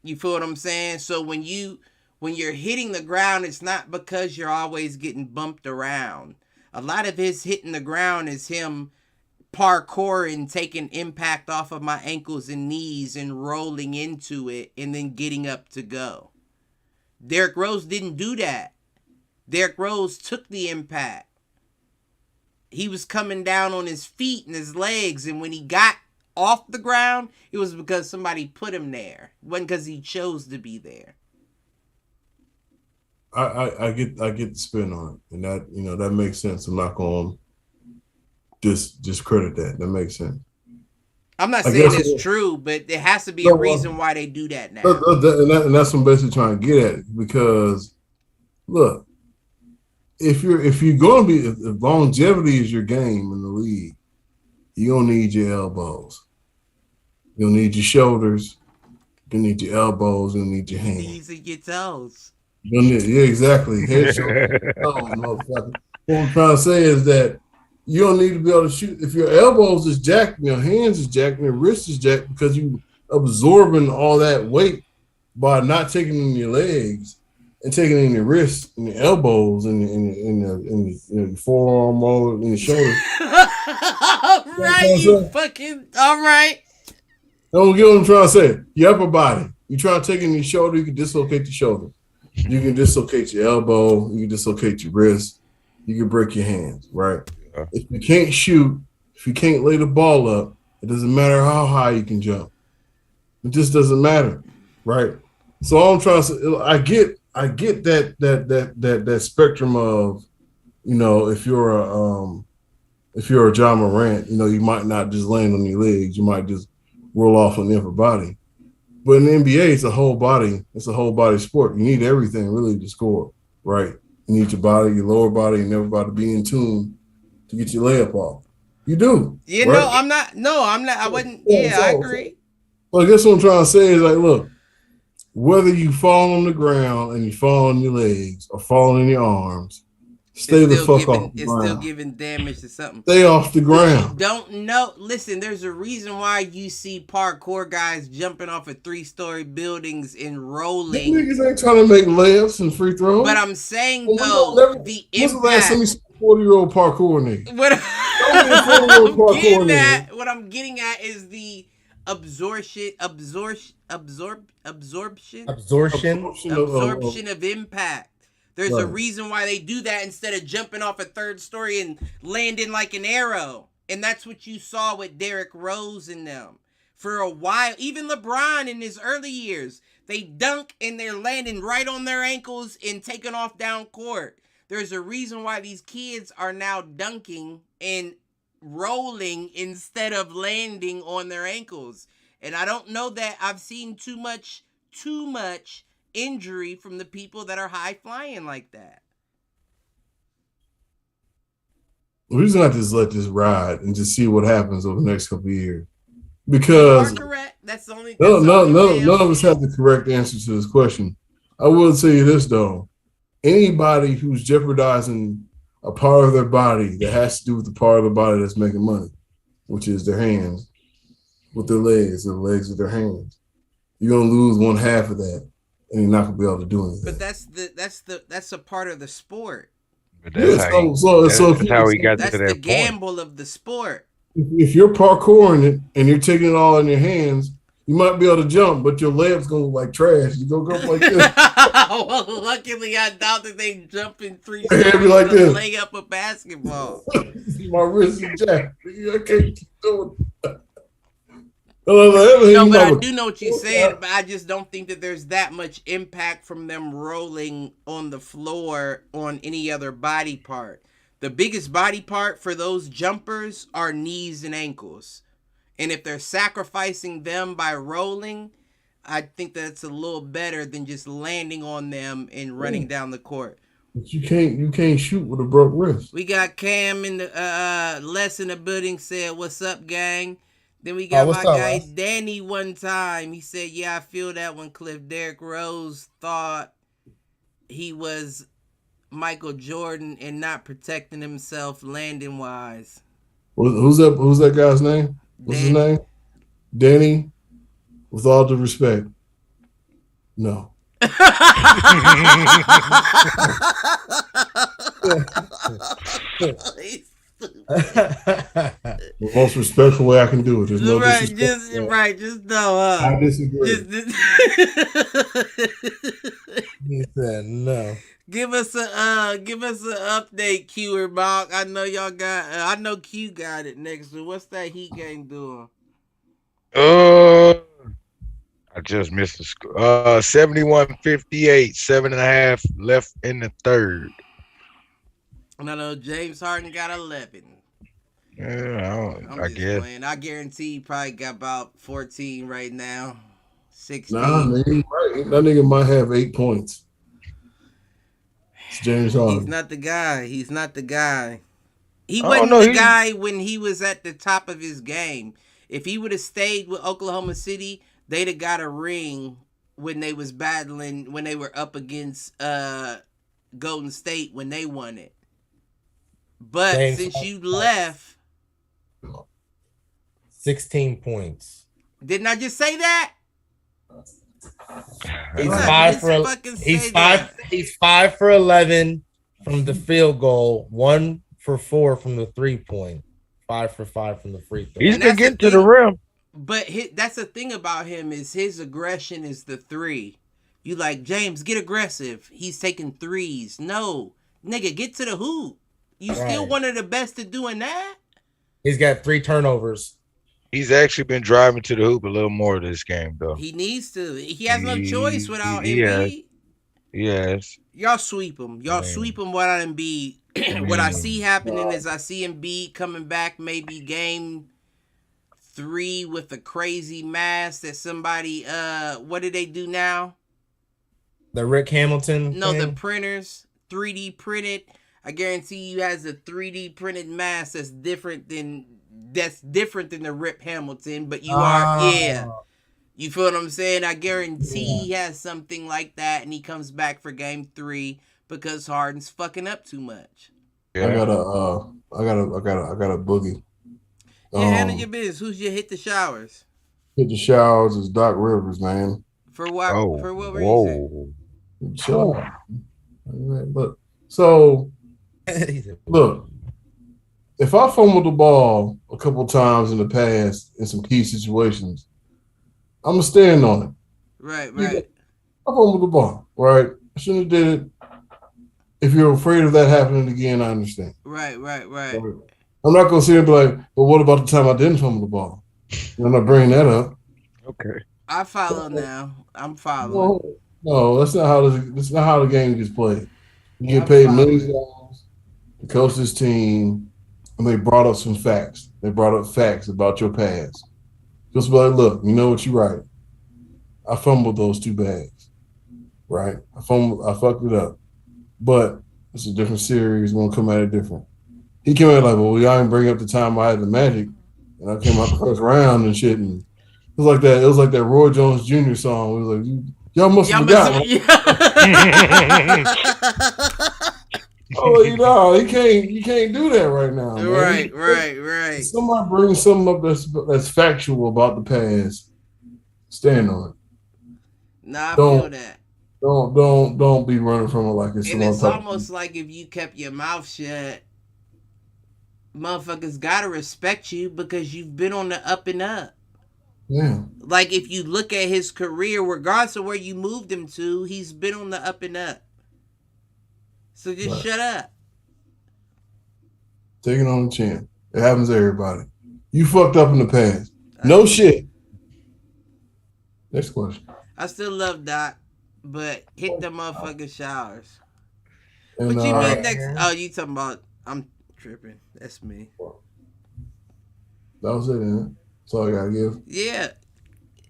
You feel what I'm saying? So when you're hitting the ground, it's not because you're always getting bumped around. A lot of his hitting the ground is him parkour and taking impact off of my ankles and knees and rolling into it and then getting up to go. Derrick Rose didn't do that. Derrick Rose took the impact. He was coming down on his feet and his legs, and when he got off the ground, it was because somebody put him there. It wasn't because he chose to be there. I get the spin on it, and that that makes sense. I'm not going to discredit that. That makes sense. I'm not saying it's true, but there has to be a reason why they do that now. And that's what I'm basically trying to get at, because look, if you're going to be, if longevity is your game in the league, you're going to need your elbows. You'll need your shoulders. You'll need your elbows. You'll need your hands. Knees and your toes. Yeah, exactly. Head, shoulders, motherfucker. What I'm trying to say is that you don't need to be able to shoot. If your elbows is jacked, your hands is jacked, and your wrist is jacked because you absorbing all that weight by not taking it in your legs and taking it in your wrists and your elbows and your forearm, all in your shoulder. All right. Don't get what I'm trying to say. Your upper body. You try to take it in your shoulder, you can dislocate the shoulder. You can dislocate your elbow. You can dislocate your wrist. You can break your hands, right? Yeah. If you can't shoot, if you can't lay the ball up, it doesn't matter how high you can jump. It just doesn't matter, right? So all I'm trying to say, I get that spectrum of, if you're a Ja Morant, you might not just land on your legs. You might just roll off on the upper body. But in the NBA, it's a whole body. It's a whole body sport. You need everything really to score, right? You need your body, your lower body, and everybody to be in tune to get your layup off. You do. Yeah, right? I'm not. I wasn't. Yeah, I agree. Well, I guess what I'm trying to say is, like, look, whether you fall on the ground and you fall on your legs or fall in your arms, Stay the fuck off the It's still ground. giving damage to something. Stay off the You ground. don't know. Listen, there's a reason why you see parkour guys jumping off of 3-story buildings and Them rolling. niggas ain't trying to make layups and free throws. But I'm saying Well, though, the when's the last time you impact. saw a 40-year-old parkour nigga? What what I'm getting at is the absorption of impact. There's a Right. reason why they do that instead of jumping off a 3rd story and landing like an arrow. And that's what you saw with Derrick Rose and them. For a while, even LeBron in his early years, they dunk and they're landing right on their ankles and taking off down court. There's a reason why these kids are now dunking and rolling instead of landing on their ankles. And I don't know that I've seen too much injury from the people that are high flying like that. We're just gonna just let this ride and just see what happens over the next couple of years. You Because are correct. That's the only. none of us have the correct answer to this question. I will tell you this though. Anybody who's jeopardizing a part of their body that has to do with the part of the body that's making money, which is their hands, with their legs, and the legs with their hands, you're gonna lose one half of that, and you're not gonna be able to do anything. But that's a part of the sport. But that's Yeah, how he got That's to the that point. gamble of the sport. If you're parkouring it and you're taking it all in your hands, you might be able to jump, but your legs gonna look like trash. You go like this. Well, luckily, I doubt that they jump in 3 Your hand be stories like to this. lay up a basketball. My wrist is jacked. I can't keep doing that. No, but I do know what you're saying, but I just don't think that there's that much impact from them rolling on the floor on any other body part. The biggest body part for those jumpers are knees and ankles. And if they're sacrificing them by rolling, I think that's a little better than just landing on them and running down the court. But you can't shoot with a broke wrist. We got Cam in the Les in the building said, "What's up, gang?" Then we got my guy Les? Danny one time. He said, "Yeah, I feel that when Cliff Derrick Rose thought he was Michael Jordan and not protecting himself landing wise." Who's that guy's name? What's his Danny. name? Danny. With all due respect, no. The most respectful way I can do it. There's no disrespect. Just no. I disagree. He said no. Give us an update, Q or Mark. I know y'all got. I know Q got it next week. What's that Heat game doing? I just missed the score. 71-58, 7.5 left in the third. And I know James Harden got 11. Yeah, I'm I just guess. playing. I guarantee he probably got about 14 right now. 16. Nah, man, right. That nigga might have 8 points. It's James Harden. He's not the guy. He Oh, wasn't no, the he- guy when he was at the top of his game. If he would have stayed with Oklahoma City, they'd have got a ring when they was battling, when they were up against Golden State when they won it. But James since Harden. you left, 16 points. didn't I just say that? He's Look, five just for fucking he's say five. that. He's 5 for 11 from the field goal. 1 for 4 from the 3-point. 5 for 5 from the free throw. He's And been that's getting the to the thing. rim. But that's the thing about him is his aggression is the 3. You like, James, get aggressive. He's taking 3s. No, nigga, get to the hoop. You still Right. one of the best at doing that? He's got 3 turnovers. He's actually been driving to the hoop a little more this game, though. He needs to. He has no He- choice without he has. Embiid. Yes. Y'all sweep him. Y'all Man. sweep him without Embiid. What I Man. see happening is I see Embiid coming back maybe game 3 with a crazy mask that somebody, what do they do now? The Rick Hamilton. No, the thing? printers, 3D printed. I guarantee you has a 3D printed mask that's different than the Rip Hamilton, but you are you feel what I'm saying? I guarantee he has something like that and he comes back for game 3. because Harden's fucking up too much. I got a boogie. Yeah, handle your business. Who's your hit the showers? Hit the showers is Doc Rivers, man. For what? Oh, For what reason? whoa. Chill out. Look, so look, if I fumbled the ball a couple times in the past in some key situations, I'm gonna stand on it. Right. I fumbled the ball, right? I shouldn't have did it. If you're afraid of that happening again, I understand. Right. I'm not gonna sit here and be like, "Well, what about the time I didn't fumble the ball?" I'm not bringing that up. Okay. I follow now. I'm following. No, that's not how the game gets played. You get paid millions of dollars to coach this team, and they brought up some facts. They brought up facts about your past. Just be like, look, you know what, you're right. I fumbled those 2 bags, right? I fucked it up. But it's a different series. We're gonna come at it different. He came at like, well, y'all didn't bring up the time I had the Magic, and I came out the first round and shit. And it was like that. It was like that Roy Jones Jr. song. It was like, y'all must have forgot. Oh, you can't do that right now. Man. Right. Somebody bring something up that's factual about the past. Stand on it. Nah, I feel that. Don't be running from it like it's. And it's almost like if you kept your mouth shut, motherfuckers gotta respect you because you've been on the up and up. Yeah. Like if you look at his career, regardless of where you moved him to, he's been on the up and up. So just shut up. Take it on the chin. It happens to everybody. You fucked up in the past. No shit. Next question. I still love Doc, but hit the motherfucking showers. And, But you mean next? Oh, you talking about? I'm tripping. That's me. That was it, man. That's all I gotta give. Yeah,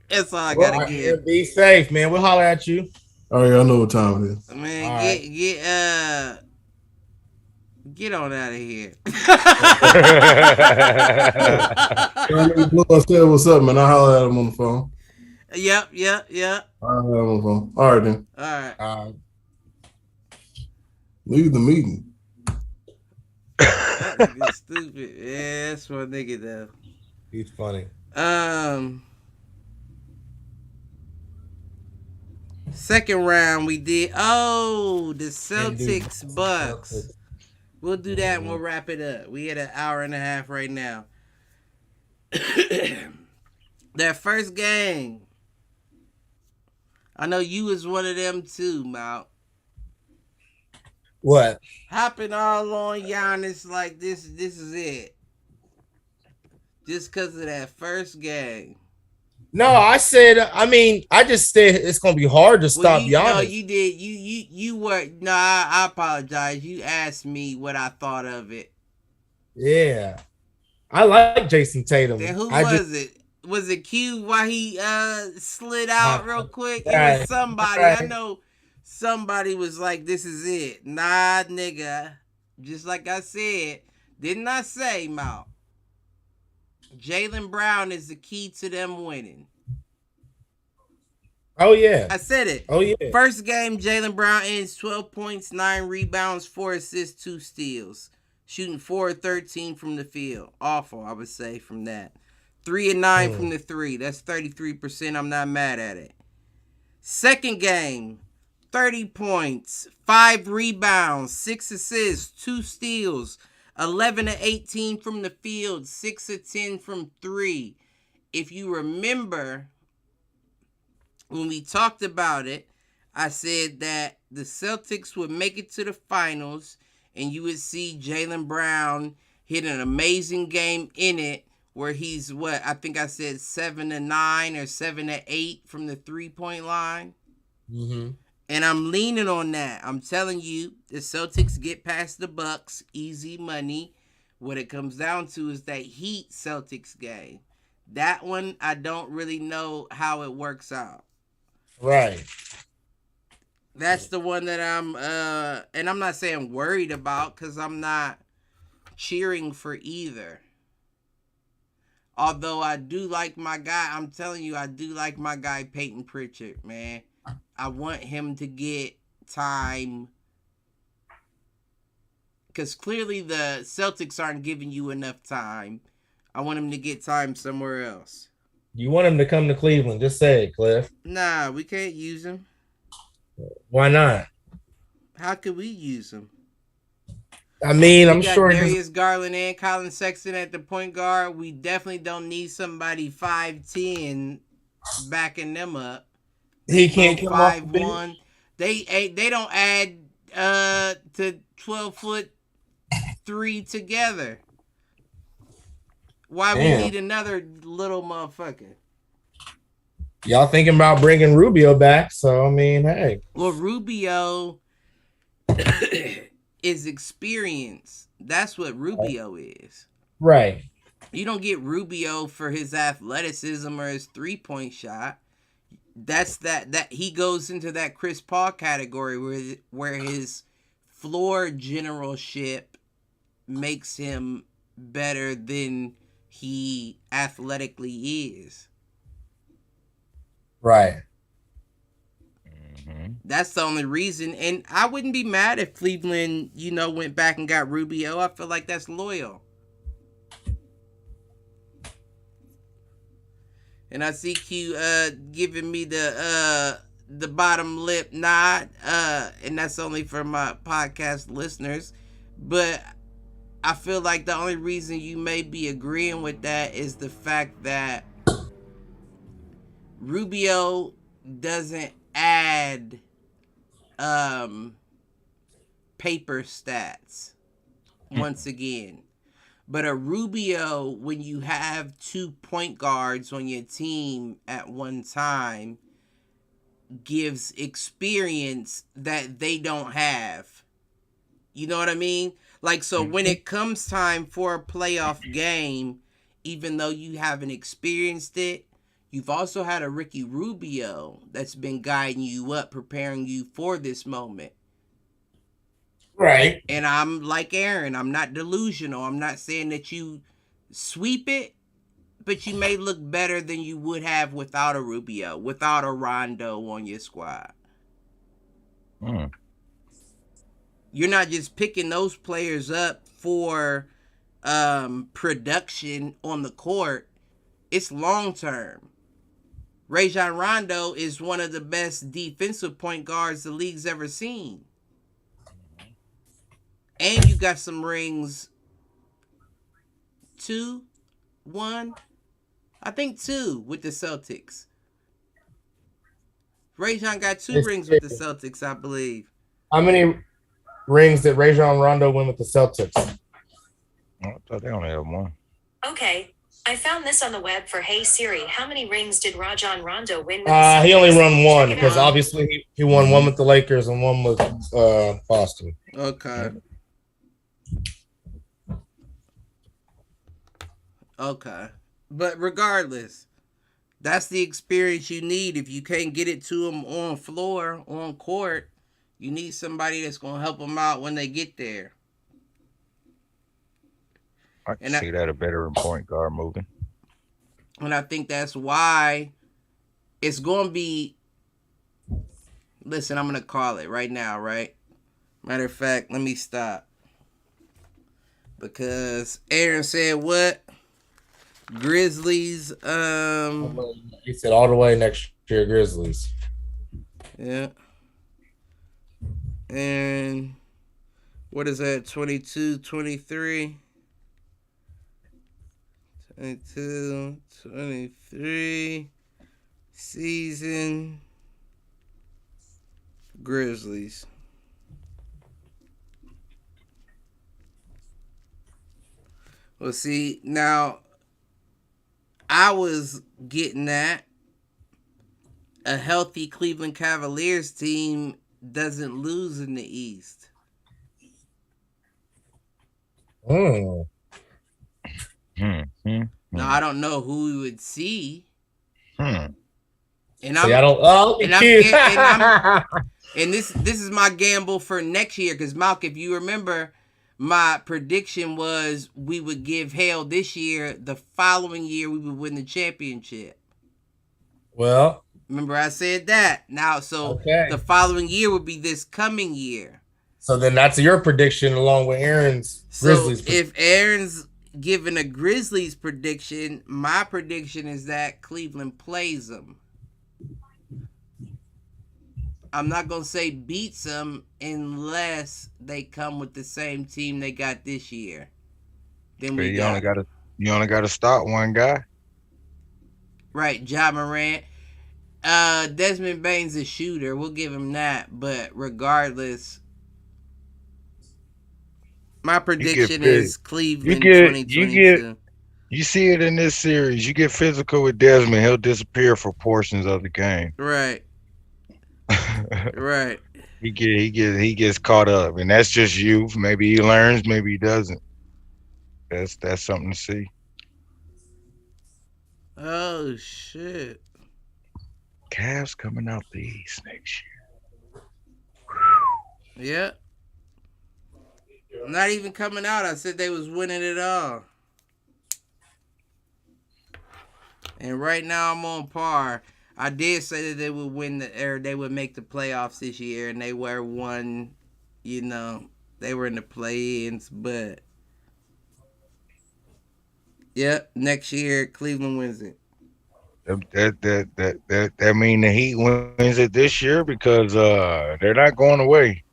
that's all I gotta give. Be safe, man. We'll holler at you. All right, I know what time it is. Man, get on out of here. I said what's up, man. I holler at him on the phone. Yep. I holler at him on the phone. All right, then. All right. Leave the meeting. That nigga stupid. Yeah, that's my nigga though. He's funny. Second round we did. Oh, the Celtics Bucks. We'll do that and we'll wrap it up. We at an hour and a half right now. That first game. I know you was one of them too, Mal. What? Hopping all on Giannis like this is it. Just because of that first game. No, I said, I just said it's going to be hard to stop Giannis. No, you did. You were, no, I apologize. You asked me what I thought of it. Yeah. I like Jason Tatum. Then who was it? Was it Q why he slid out real quick? It was somebody. I know somebody was like, this is it. Nah, nigga. Just like I said. Didn't I say, Mal? Jaylen Brown is the key to them winning. Oh, yeah. I said it. Oh, yeah. First game, Jaylen Brown ends 12 points, 9 rebounds, 4 assists, 2 steals. Shooting 4-13 from the field. Awful, I would say, from that. 3-9 from the 3. That's 33%. I'm not mad at it. Second game, 30 points, 5 rebounds, 6 assists, 2 steals. 11-18 from the field, 6-10 from 3. If you remember, when we talked about it, I said that the Celtics would make it to the finals and you would see Jaylen Brown hit an amazing game in it where he's, I think I said 7-9 or 7-8 from the 3-point line. Mm-hmm. And I'm leaning on that. I'm telling you, the Celtics get past the Bucks, easy money. What it comes down to is that Heat Celtics game. That one, I don't really know how it works out. Right. That's the one that I'm, and I'm not saying worried about because I'm not cheering for either. Although I do like my guy, I'm telling you, I do like my guy Peyton Pritchard, man. I want him to get time because clearly the Celtics aren't giving you enough time. I want him to get time somewhere else. You want him to come to Cleveland? Just say it, Cliff. Nah, we can't use him. Why not? How could we use him? I mean, I'm got sure Darius Garland and Colin Sexton at the point guard. We definitely don't need somebody 5'10" backing them up. He can't come off 5'1". They don't add to 12'3" together. Why we need another little motherfucker? Y'all thinking about bringing Rubio back? So I mean, hey. Well, Rubio is experience. That's what Rubio is. Right. You don't get Rubio for his athleticism or his 3-point shot. That's that he goes into that Chris Paul category where his floor generalship makes him better than he athletically is. Right. That's the only reason. And I wouldn't be mad if Cleveland, went back and got Rubio. I feel like that's loyal. And I see Q giving me the bottom lip nod. And that's only for my podcast listeners. But I feel like the only reason you may be agreeing with that is the fact that Rubio doesn't add paper stats once again. But a Rubio, when you have 2 point guards on your team at one time, gives experience that they don't have. You know what I mean? Like, so when it comes time for a playoff game, even though you haven't experienced it, you've also had a Ricky Rubio that's been guiding you up, preparing you for this moment. Right. And I'm like Aaron, I'm not delusional. I'm not saying that you sweep it, but you may look better than you would have without a Rubio, without a Rondo on your squad. You're not just picking those players up for production on the court. It's long term. Rajon Rondo is one of the best defensive point guards the league's ever seen. And you got some rings. 2, 1, I think 2 with the Celtics. Rajon got 2 rings with the Celtics, I believe. How many rings did Rajon Rondo win with the Celtics? I thought they only have 1. Okay. I found this on the web for Hey Siri. How many rings did Rajon Rondo win with the Celtics? He only won 1 because obviously he won 1 with the Lakers and 1 with Boston. Okay. But regardless, that's the experience you need. If you can't get it to them on floor, on court, you need somebody that's going to help them out when they get there. I can see that a veteran point guard moving. And I think that's why it's going to be... Listen, I'm going to call it right now, right? Matter of fact, let me stop. Because Aaron said what? Grizzlies. He said all the way next year, Grizzlies. Yeah. And what is that? 22, 23. 22, 23 season Grizzlies. Well, see, now I was getting at a healthy Cleveland Cavaliers team doesn't lose in the East. Mm. Now, I don't know who we would see. And this is my gamble for next year, because Malk, if you remember, my prediction was we would give hell this year. The following year, we would win the championship. Well, remember I said that. Now, so the following year would be this coming year. So then that's your prediction along with Aaron's Grizzlies. So if Aaron's giving a Grizzlies prediction, my prediction is that Cleveland plays them. I'm not going to say beats them unless they come with the same team they got this year. Then we you only got to stop one guy. Right, Ja Morant. Desmond Bane's a shooter. We'll give him that. But regardless, my prediction is Cleveland 2022. You see it in this series. You get physical with Desmond, he'll disappear for portions of the game. Right. Right. He gets caught up, and that's just youth. Maybe he learns, maybe he doesn't. That's something to see. Oh shit! Cavs coming out the East next year. Yeah. Not even coming out. I said they was winning it all. And right now I'm on par. I did say that they would win they would make the playoffs this year, and they were one. You know, they were in the play-ins, but yep, next year Cleveland wins it. That mean the Heat wins it this year because they're not going away.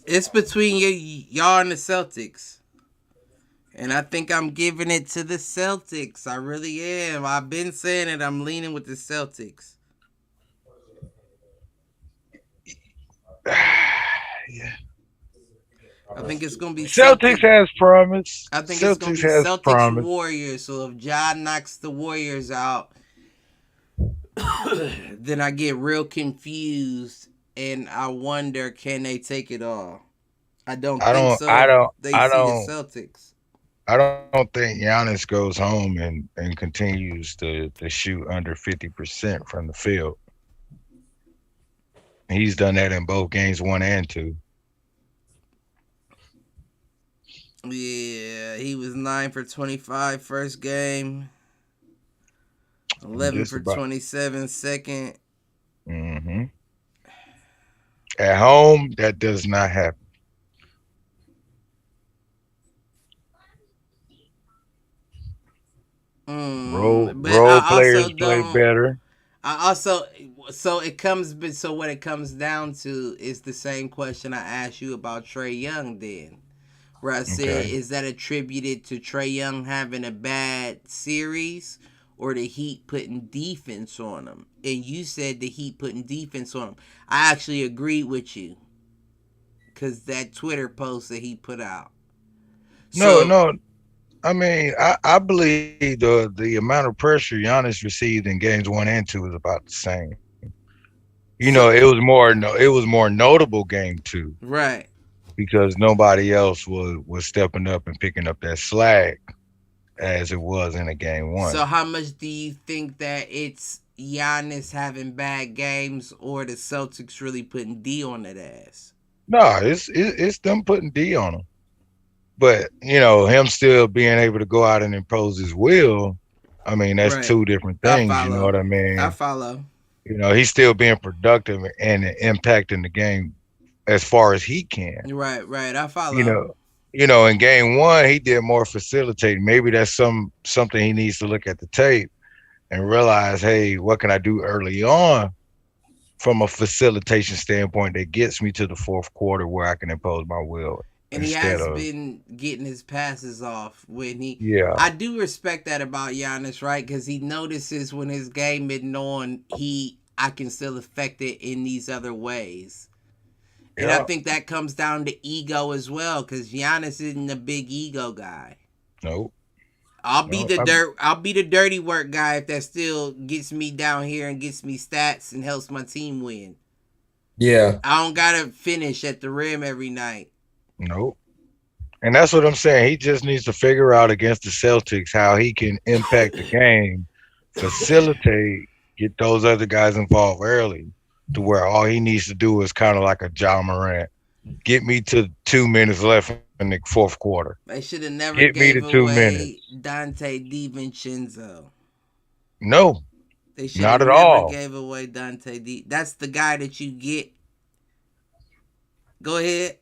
It's between y'all and the Celtics. And I think I'm giving it to the Celtics. I really am. I've been saying it. I'm leaning with the Celtics. Yeah. I think it's going to be Celtics has promise. I think Celtics it's going to be Celtics promise. Warriors. So if Ja knocks the Warriors out, then I get real confused and I wonder, can they take it all? I don't think so. They see the Celtics. I don't think Giannis goes home and continues to shoot under 50% from the field. He's done that in both games 1 and 2. Yeah, he was 9 for 25 first game, 11 for 27 second. Mm-hmm. At home, that does not happen. Role players play better. So what it comes down to is the same question I asked you about Trae Young then. Where I said, is that attributed to Trae Young having a bad series or the Heat putting defense on him? And you said the Heat putting defense on him. I actually agreed with you because that Twitter post that he put out. No. I mean, I believe the amount of pressure Giannis received in games 1 and 2 is about the same. You know, it was more notable game 2, right? Because nobody else was stepping up and picking up that slack as it was in a game 1. So, how much do you think that it's Giannis having bad games, or the Celtics really putting D on that ass? No, it's them putting D on him. But, you know, him still being able to go out and impose his will, I mean, that's two different things, you know what I mean? I follow. You know, he's still being productive and impacting the game as far as he can. Right, I follow. You know, in game 1, he did more facilitating. Maybe that's something he needs to look at the tape and realize, hey, what can I do early on from a facilitation standpoint that gets me to the fourth quarter where I can impose my will? And he has been getting his passes off when he. Yeah. I do respect that about Giannis, right? Because he notices when his game isn't on, I can still affect it in these other ways. And I think that comes down to ego as well, because Giannis isn't a big ego guy. Nope. I'll be the dirty work guy if that still gets me down here and gets me stats and helps my team win. Yeah. I don't gotta finish at the rim every night. Nope. And that's what I'm saying. He just needs to figure out against the Celtics how he can impact the game, facilitate, get those other guys involved early, to where all he needs to do is kind of like a Ja Morant. Get me to 2 minutes left in the fourth quarter. They should have never gave away Dante DiVincenzo. No, they should not have at all. Gave away Dante D. That's the guy that you get Go ahead.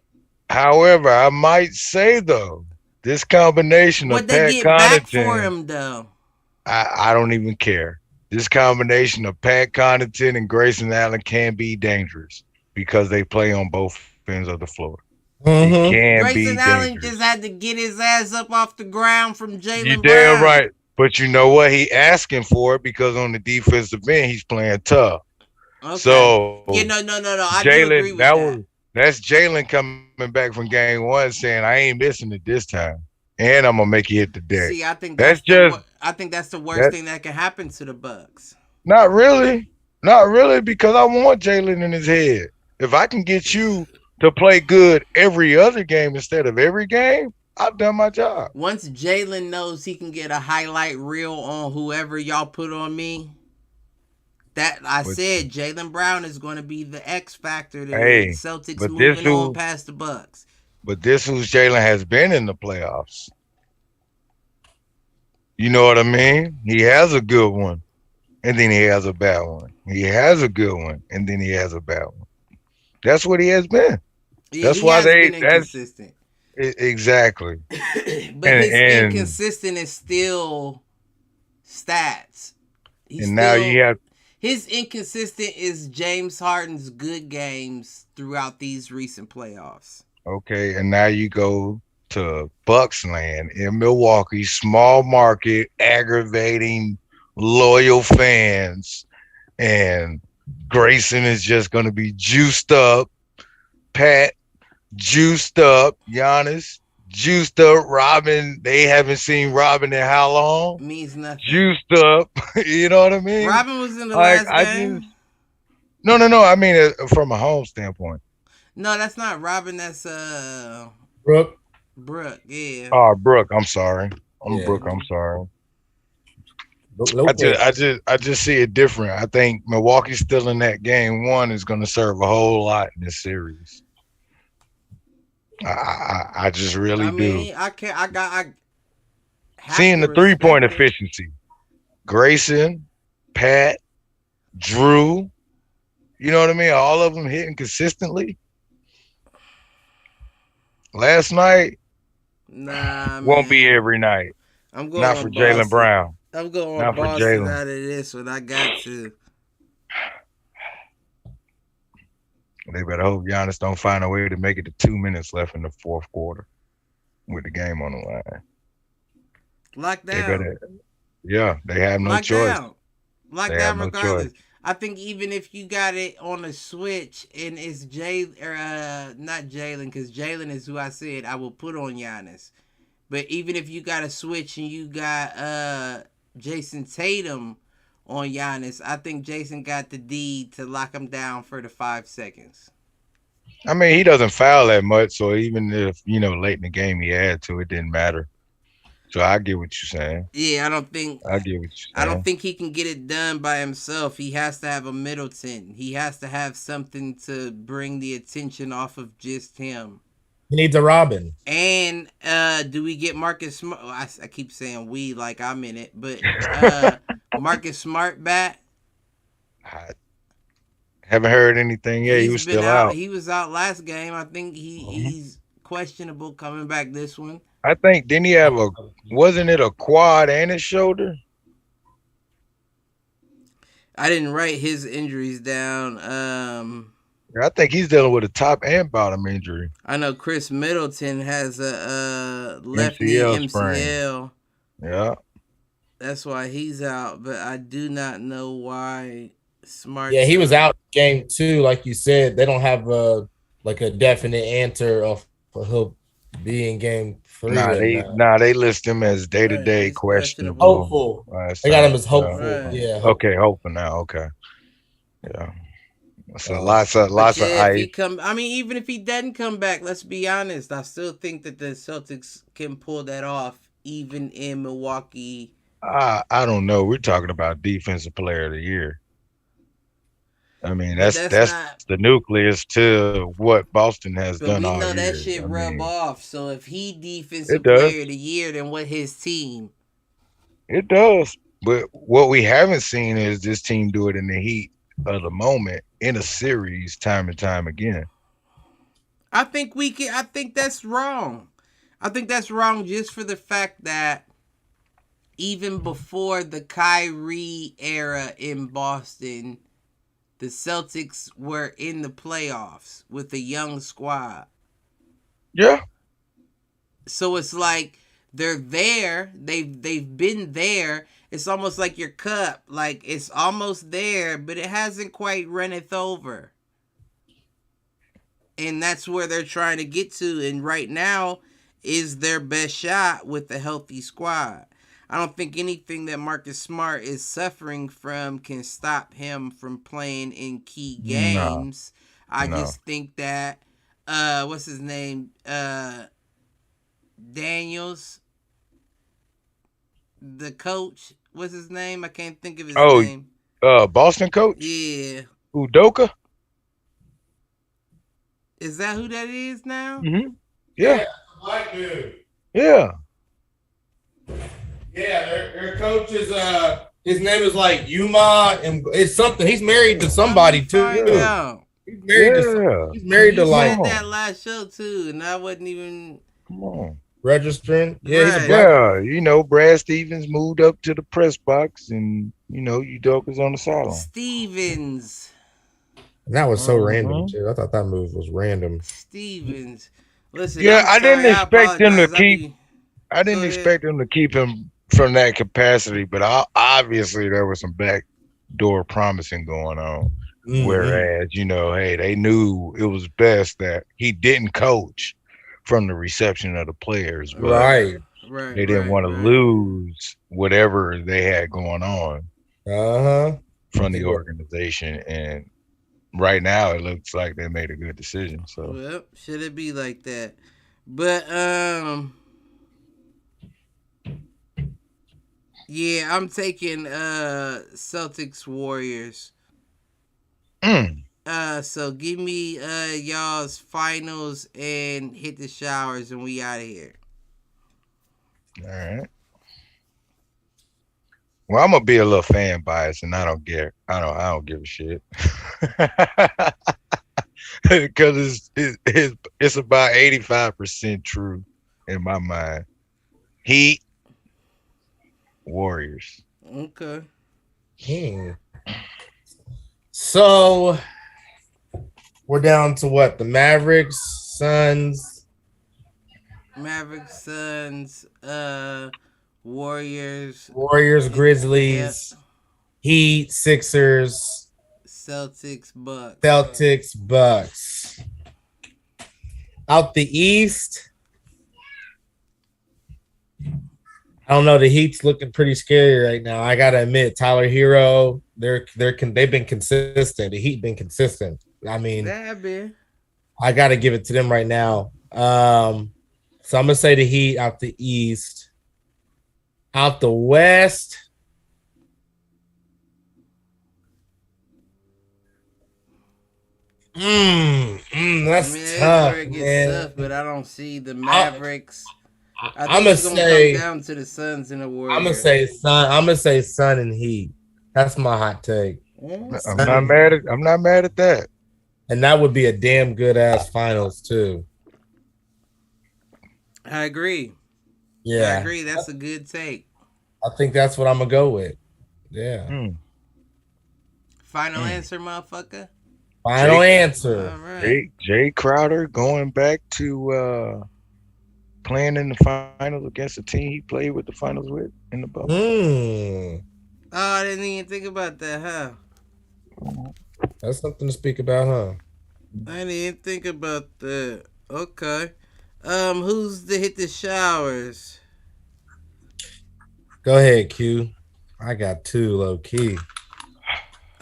However, I might say though, this combination What of they Pat get back for Connaughton, him though? I don't even care. This combination of Pat Connaughton and Grayson Allen can be dangerous because they play on both ends of the floor. It Mhm. can Grayson be Allen dangerous. just had to get his ass up off the ground from You Jalen damn Brown. right. But you know what? He asking for it because on the defensive end, he's playing tough. Okay. So Yeah, no. I do agree Jalen, with that. that's Jalen coming back from game one saying, I ain't missing it this time. And I'm gonna make you hit the deck. See, I think That's that's just the worst that thing that can happen to the Bucks. not really. Not really, because I want Jalen in his head. If I can get you to play good every other game instead of every game, I've done my job. Once Jalen knows he can get a highlight reel on whoever y'all put on me, that I But said Jalen Brown is going to be the X factor to the hey, Celtics but this moving on who past the Bucks. but this who's Jalen has been in the playoffs. You know what I mean? He has a good one, and then he has a bad one. He has a good one, and then he has a bad one. That's what he has been. Yeah, That's he why has they. been That's inconsistent, exactly. but And his and inconsistent is still stats. He's and now still you have his inconsistent is James Harden's good games throughout these recent playoffs. okay, and now you go to Bucks land in Milwaukee, small market, aggravating, loyal fans, and Grayson is just going to be juiced up. Pat juiced up. Giannis juiced up. Robin, they haven't seen Robin in how long? Means nothing. Juiced up. You know what I mean? Robin was in the Like last I game. just no. I mean from a home standpoint. No, that's not Robin. That's Brooke. Brooke. Yeah. Oh, Brooke. I'm sorry. Yeah. Brooke. I'm sorry. Lopez. I just see it different. I think Milwaukee's still in that game one is going to serve a whole lot in this series. I just really I do. mean, I can't. I have Seeing to the 3-point respect it. efficiency, Grayson, Pat, Drew, you know what I mean? All of them hitting consistently. Last night Nah, won't be man. every night. I'm going Not on for Jalen Boston. Brown. I'm going Not on for Boston Jalen. out of this one. I got to. They better hope Giannis don't find a way to make it to 2 minutes left in the fourth quarter with the game on the line. Lock They down. better, yeah, they have no Lock choice. down. Lock They down have no regardless. choice. I think even if you got it on a switch and it's not Jalen, because Jalen is who I said I will put on Giannis. But even if you got a switch and you got Jason Tatum on Giannis, I think Jason got the deed to lock him down for the 5 seconds. I mean, he doesn't foul that much, so even if, late in the game he had to, it didn't matter. So I get what you're saying. Yeah, I don't think I get what you're saying. I don't think he can get it done by himself. He has to have a Middleton. He has to have something to bring the attention off of just him. He needs a Robin. And do we get Marcus Smart? I keep saying we like I'm in it, but Marcus Smart back? I haven't heard anything yet. He was been still out. He was out last game. I think he's questionable coming back this one. I think, didn't he have wasn't it a quad and his shoulder? I didn't write his injuries down. I think he's dealing with a top and bottom injury. I know Chris Middleton has a left MCL knee sprain. MCL. Yeah. That's why he's out, but I do not know why Smart. Yeah, he was out game 2, like you said. They don't have a definite answer of he'll be in game 3. They list him as day-to-day he's questionable. Hopeful. They got him as hopeful. Right. Yeah. Okay, hopeful now. Okay. Yeah. So lots of if he even if he doesn't come back, let's be honest, I still think that the Celtics can pull that off, even in Milwaukee. I don't know. We're talking about defensive player of the year. I mean, that's the nucleus to what Boston has done all year. We know that shit rub off. So if he defensive player of the year, then what his team? It does. But what we haven't seen is this team do it in the heat of the moment in a series time and time again. I think that's wrong. I think that's wrong just for the fact that even before the Kyrie era in Boston, the Celtics were in the playoffs with a young squad. Yeah. So it's like they're there. They've been there. It's almost like your cup. Like it's almost there, but it hasn't quite runneth over. And that's where they're trying to get to. And right now is their best shot with a healthy squad. I don't think anything that Marcus Smart is suffering from can stop him from playing in key games. I just think that what's his name? Daniels, the coach. What's his name? I can't think of his name. Boston coach? Yeah. Udoka? Is that who that is now? Mm-hmm. Yeah. Black dude. Yeah. Yeah, their coach is his name is like Yuma, and it's something. He's married to somebody too. He's married to like said that last show too, and I wasn't even come on registering. Yeah, right. he's a black. You know, Brad Stevens moved up to the press box, and you know, Udoka's on the sideline. Stevens. And that was so random too. I thought that move was random. Stevens. Listen, yeah, I didn't expect him to keep. I didn't Go expect him to keep him from that capacity, but obviously there was some backdoor promising going on. Mm-hmm. Whereas, you know, hey, they knew it was best that he didn't coach from the reception of the players. But right. They didn't want to lose whatever they had going on from the organization. And right now it looks like they made a good decision. So well, should it be like that? But yeah, I'm taking Celtics Warriors. So give me y'all's finals and hit the showers and we out of here. All right. Well, I'm gonna be a little fan biased, and I don't give a shit because it's about 85% true in my mind. Heat, Warriors. Okay. So we're down to what? The Mavericks, Suns, Warriors, Grizzlies, Heat, Sixers, Celtics, Bucks. Out the East, I don't know. The Heat's looking pretty scary right now. I gotta admit, Tyler Hero, they've been consistent. The Heat been consistent. I mean, I gotta give it to them right now. So I'm gonna say the Heat out the East. Out the West, that's tough, man. But I don't see the Mavericks. I'm gonna say come down to the Suns and the Warriors. I'm gonna say Sun and Heat. That's my hot take. I'm not mad at that. And that would be a damn good ass finals too. I agree. Yeah, I agree. That's a good take. I think that's what I'm gonna go with. Yeah. Final answer, motherfucker. Final answer. All right. Jay Crowder going back to playing in the finals against a team he played with the finals with in the bubble. Oh, I didn't even think about that, huh? That's something to speak about, huh? I didn't even think about that. Okay. Who's to hit the showers? Go ahead, Q. I got two low key.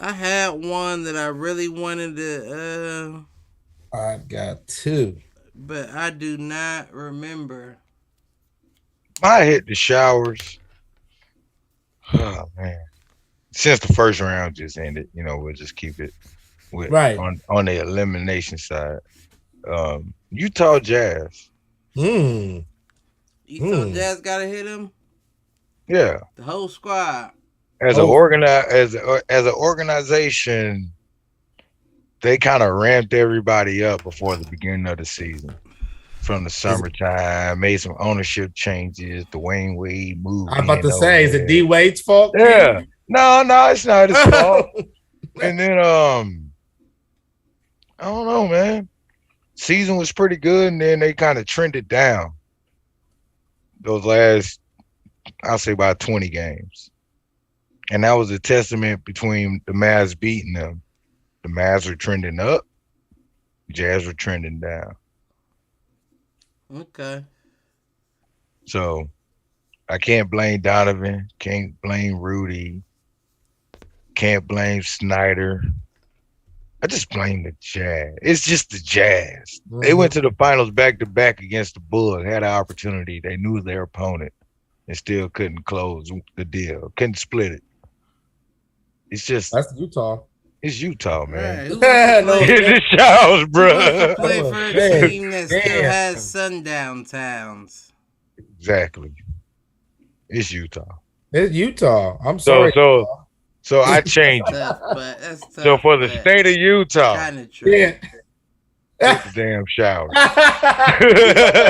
I had one that I really wanted to I got two. But I do not remember. I hit the showers. Oh man. Since the first round just ended, you know, we'll just keep it with on the elimination side. Utah Jazz. Utah Jazz gotta hit him? Yeah. The whole squad. As an organization, they kind of ramped everybody up before the beginning of the season. From the summertime, made some ownership changes. Dwayne Wade moved. I'm about to in say, over is it there. D Wade's fault? Yeah. No, it's not his fault. And then I don't know, man. Season was pretty good, and then they kind of trended down. Those last, I'll say about 20 games. And that was a testament between the Mavs beating them. The Mavs were trending up, Jazz were trending down. Okay. So I can't blame Donovan, can't blame Rudy, can't blame Snyder. I just blame the Jazz. It's just the Jazz. They went to the finals back to back against the Bulls, had an opportunity. They knew their opponent and still couldn't close the deal, couldn't split it. It's just That's Utah. It's Utah, man. Right. No, It's the Showers, Play bro. for a Damn. team that still has sundown towns. Exactly. It's Utah. It's Utah. I'm sorry. So I changed it. Tough, but that's tough. So for the but state of Utah, kind of true. Yeah. it's the damn Showers.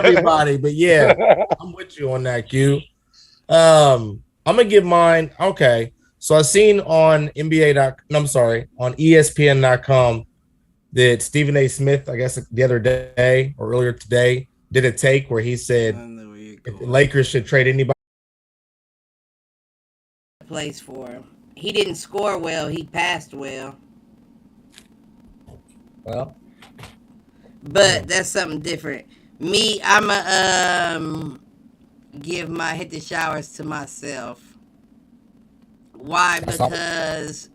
Everybody, but yeah, I'm with you on that, Q. I'm gonna give mine. Okay, so I seen on on ESPN.com that Stephen A. Smith, I guess the other day or earlier today, did a take where he said I know where you're if the going. Lakers should trade anybody. Place for him. He didn't score well. He passed well. Well, But that's something different. Me, I'ma give my hit the showers to myself. Why? That's all. Because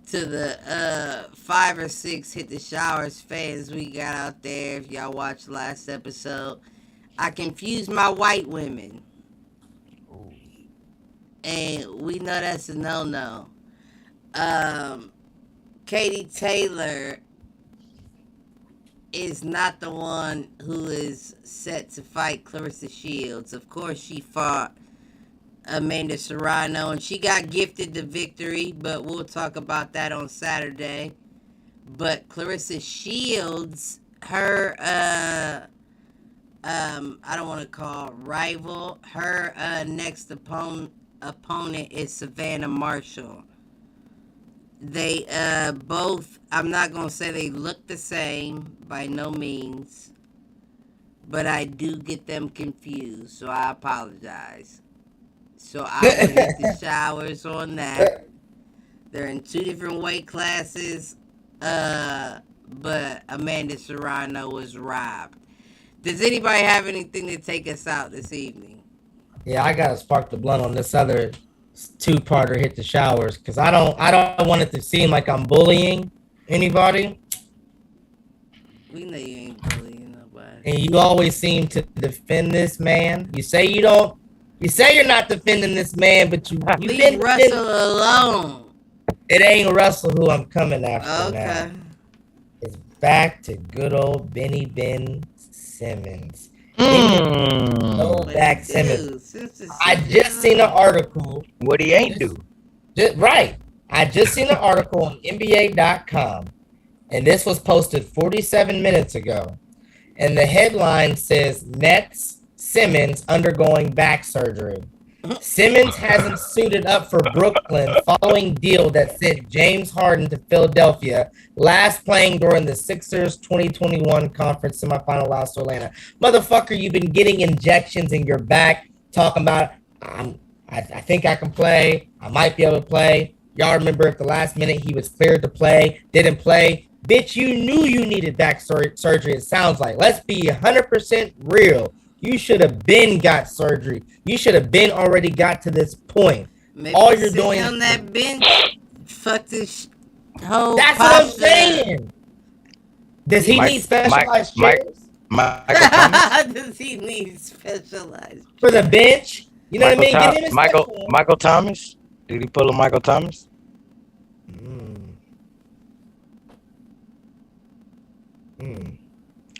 to the 5 or 6 hit the showers fans we got out there, if y'all watched last episode, I confused my white women. And we know that's a no-no. Katie Taylor is not the one who is set to fight Clarissa Shields. Of course, she fought Amanda Serrano, and she got gifted the victory, but we'll talk about that on Saturday. But Clarissa Shields, her, I don't want to call rival, her next opponent is Savannah Marshall. They both, I'm not going to say they look the same, by no means, but I do get them confused, so I apologize. So I will hit the showers on that. They're in 2 different weight classes, but Amanda Serrano was robbed. Does anybody have anything to take us out this evening? Yeah, I gotta spark the blunt on this other 2-parter hit the showers because I don't want it to seem like I'm bullying anybody. We know you ain't bullying nobody. And you always seem to defend this man. You say you don't. You say you're not defending this man, but you Leave been Russell alone. It ain't Russell who I'm coming after Okay. now. It's back to good old Benny Ben Simmons. Go back Simmons. I just seen an article. What he ain't do. Right. I just seen an article on NBA.com, and this was posted 47 minutes ago. And the headline says Nets Simmons undergoing back surgery. Simmons hasn't suited up for Brooklyn following deal that sent James Harden to Philadelphia, last playing during the Sixers 2021 conference semifinal loss to Atlanta. Motherfucker, you've been getting injections in your back, talking about, I think I can play. I might be able to play. Y'all remember at the last minute he was cleared to play, didn't play. Bitch, you knew you needed back surgery, it sounds like. Let's be 100% real. You should have been got surgery. You should have been already got to this point. Maybe All you're sitting doing on that bench, fuck this whole That's what I'm posture. saying. Does he need specialized chairs Michael Thomas. Does he need specialized? for the bench? You know what I mean? Give him a special- Michael Thomas. Did he pull a Michael Thomas?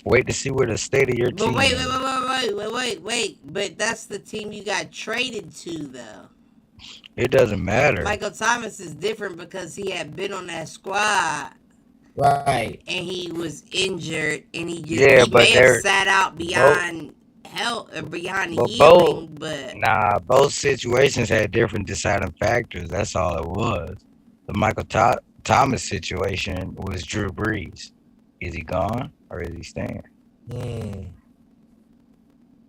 Wait to see where the state of your But team. wait. But that's the team you got traded to, though. It doesn't matter. Michael Thomas is different because he had been on that squad Right. and he was injured, and he Yeah, but may have they're sat out both, beyond health or beyond but both, healing. But both situations had different deciding factors. That's all it was. The Thomas situation was Drew Brees. Is he gone or is he staying? Mm.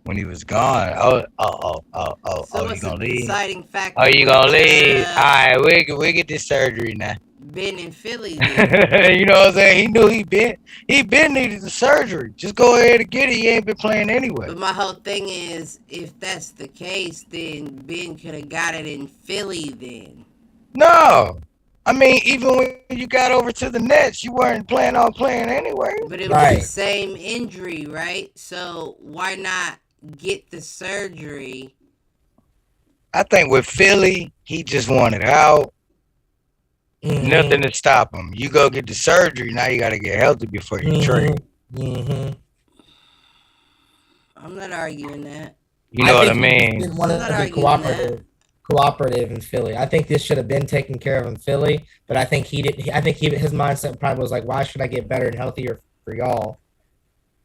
When he was gone, so you what's the gonna leave? deciding Oh, factor you with gonna leave? All right, we get this surgery now. Ben in Philly then? You know what I'm saying? He knew he been needed the surgery. Just go ahead and get it. He ain't been playing anyway. But my whole thing is, if that's the case, then Ben could have got it in Philly then. No, I mean even when you got over to the Nets, you weren't planning on playing anyway. But it was the Right. same injury, right? So why not get the surgery? I think with Philly, he just wanted out. Nothing to stop him. You go get the surgery. Now you got to get healthy before you trade. Mm-hmm. I'm not arguing that. You know what I think he just mean? didn't want I'm not to be arguing cooperative in Philly. I think this should have been taken care of in Philly, but I think he did. I think his mindset probably was like, "Why should I get better and healthier for y'all?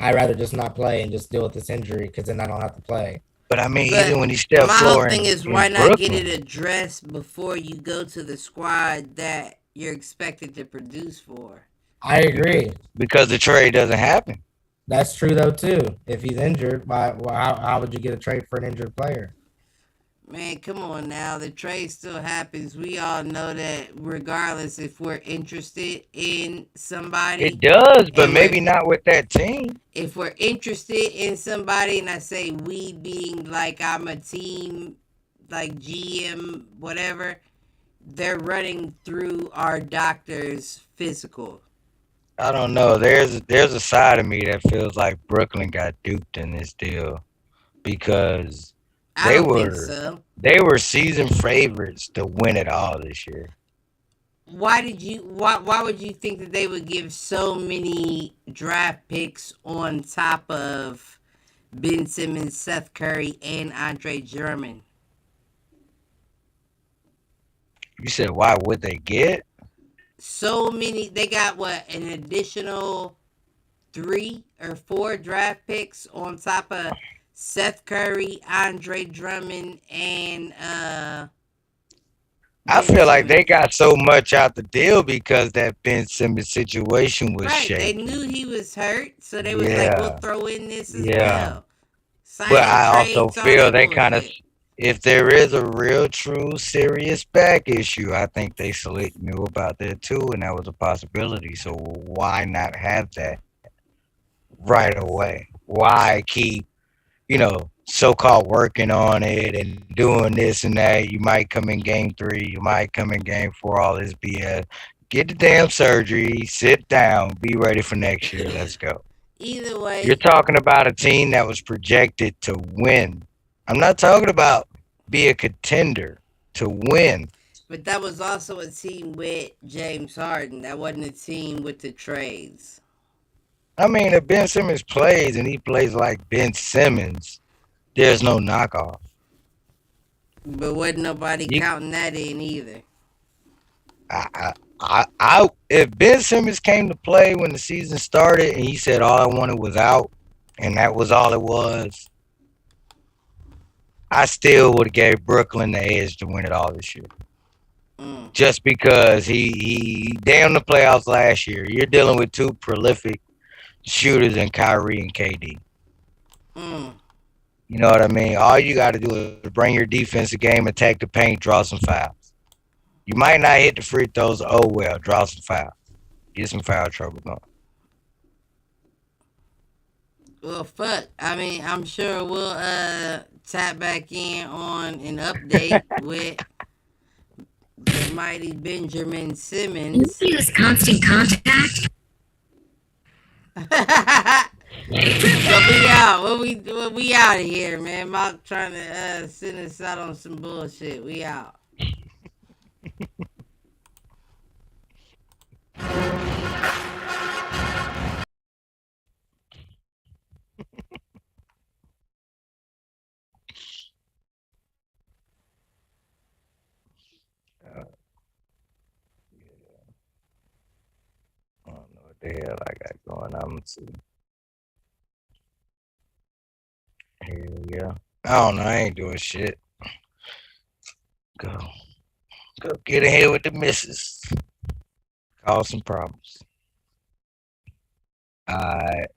I'd rather just not play and just deal with this injury because then I don't have to play." But I mean, But even when he stepped my whole floor thing is, in why not get Brooklyn, it addressed before you go to the squad that you're expected to produce for? I agree. because the trade doesn't happen. That's true though too. If he's injured, how would you get a trade for an injured player? Man, come on now. The trade still happens. We all know that regardless if we're interested in somebody. It does, but And maybe not with that team. If we're interested in somebody, and I say we being like I'm a team, like GM, whatever, they're running through our doctor's physical. I don't know. There's a side of me that feels like Brooklyn got duped in this deal because I they don't think were so. they were season favorites to win it all this year. Why would you think that they would give so many draft picks on top of Ben Simmons, Seth Curry, and Andre Drummond? You said why would they get? So many. They got what, an additional 3 or 4 draft picks on top of Seth Curry, Andre Drummond, and I Ben feel like they Simmons. got so much out the deal because that Ben Simmons situation was Right, they shaky. knew he was hurt, so they was like, we'll Yeah, throw in this as yeah. well. But Signing I also trades, all feel that they kind of, bullshit. if there is a real, true, serious back issue, I think they knew about that too, and that was a possibility. So why not have that right away? Why keep, so-called working on it and doing this and that? You might come in game 3, you might come in game 4, all this BS. Get the damn surgery, sit down, be ready for next year. Let's go. Either You're way, talking about a team that was projected to win. I'm not talking about be a contender, to win. but that was also a team with James Harden. That wasn't a team with the trades. I mean, if Ben Simmons plays and he plays like Ben Simmons, there's no knockoff. But wasn't nobody You, counting that in either. if Ben Simmons came to play when the season started and he said all I wanted was out, and that was all it was, I still would have gave Brooklyn the edge to win it all this year. Just because he damn the playoffs last year. You're dealing with 2 prolific shooters in Kyrie and KD. You know what I mean? All you got to do is bring your defensive game, attack the paint, draw some fouls. You might not hit the free throws. Oh well, draw some fouls. Get some foul trouble going. Well, fuck. I mean, I'm sure we'll tap back in on an update with the mighty Benjamin Simmons. Use constant contact. So we out. We out of here, man. Mark trying to send us out on some bullshit. We out. I don't know. the hell I got going on? Let's see. Hell yeah. I don't know. I ain't doing shit. Go get ahead with the missus. Cause some problems. Alright.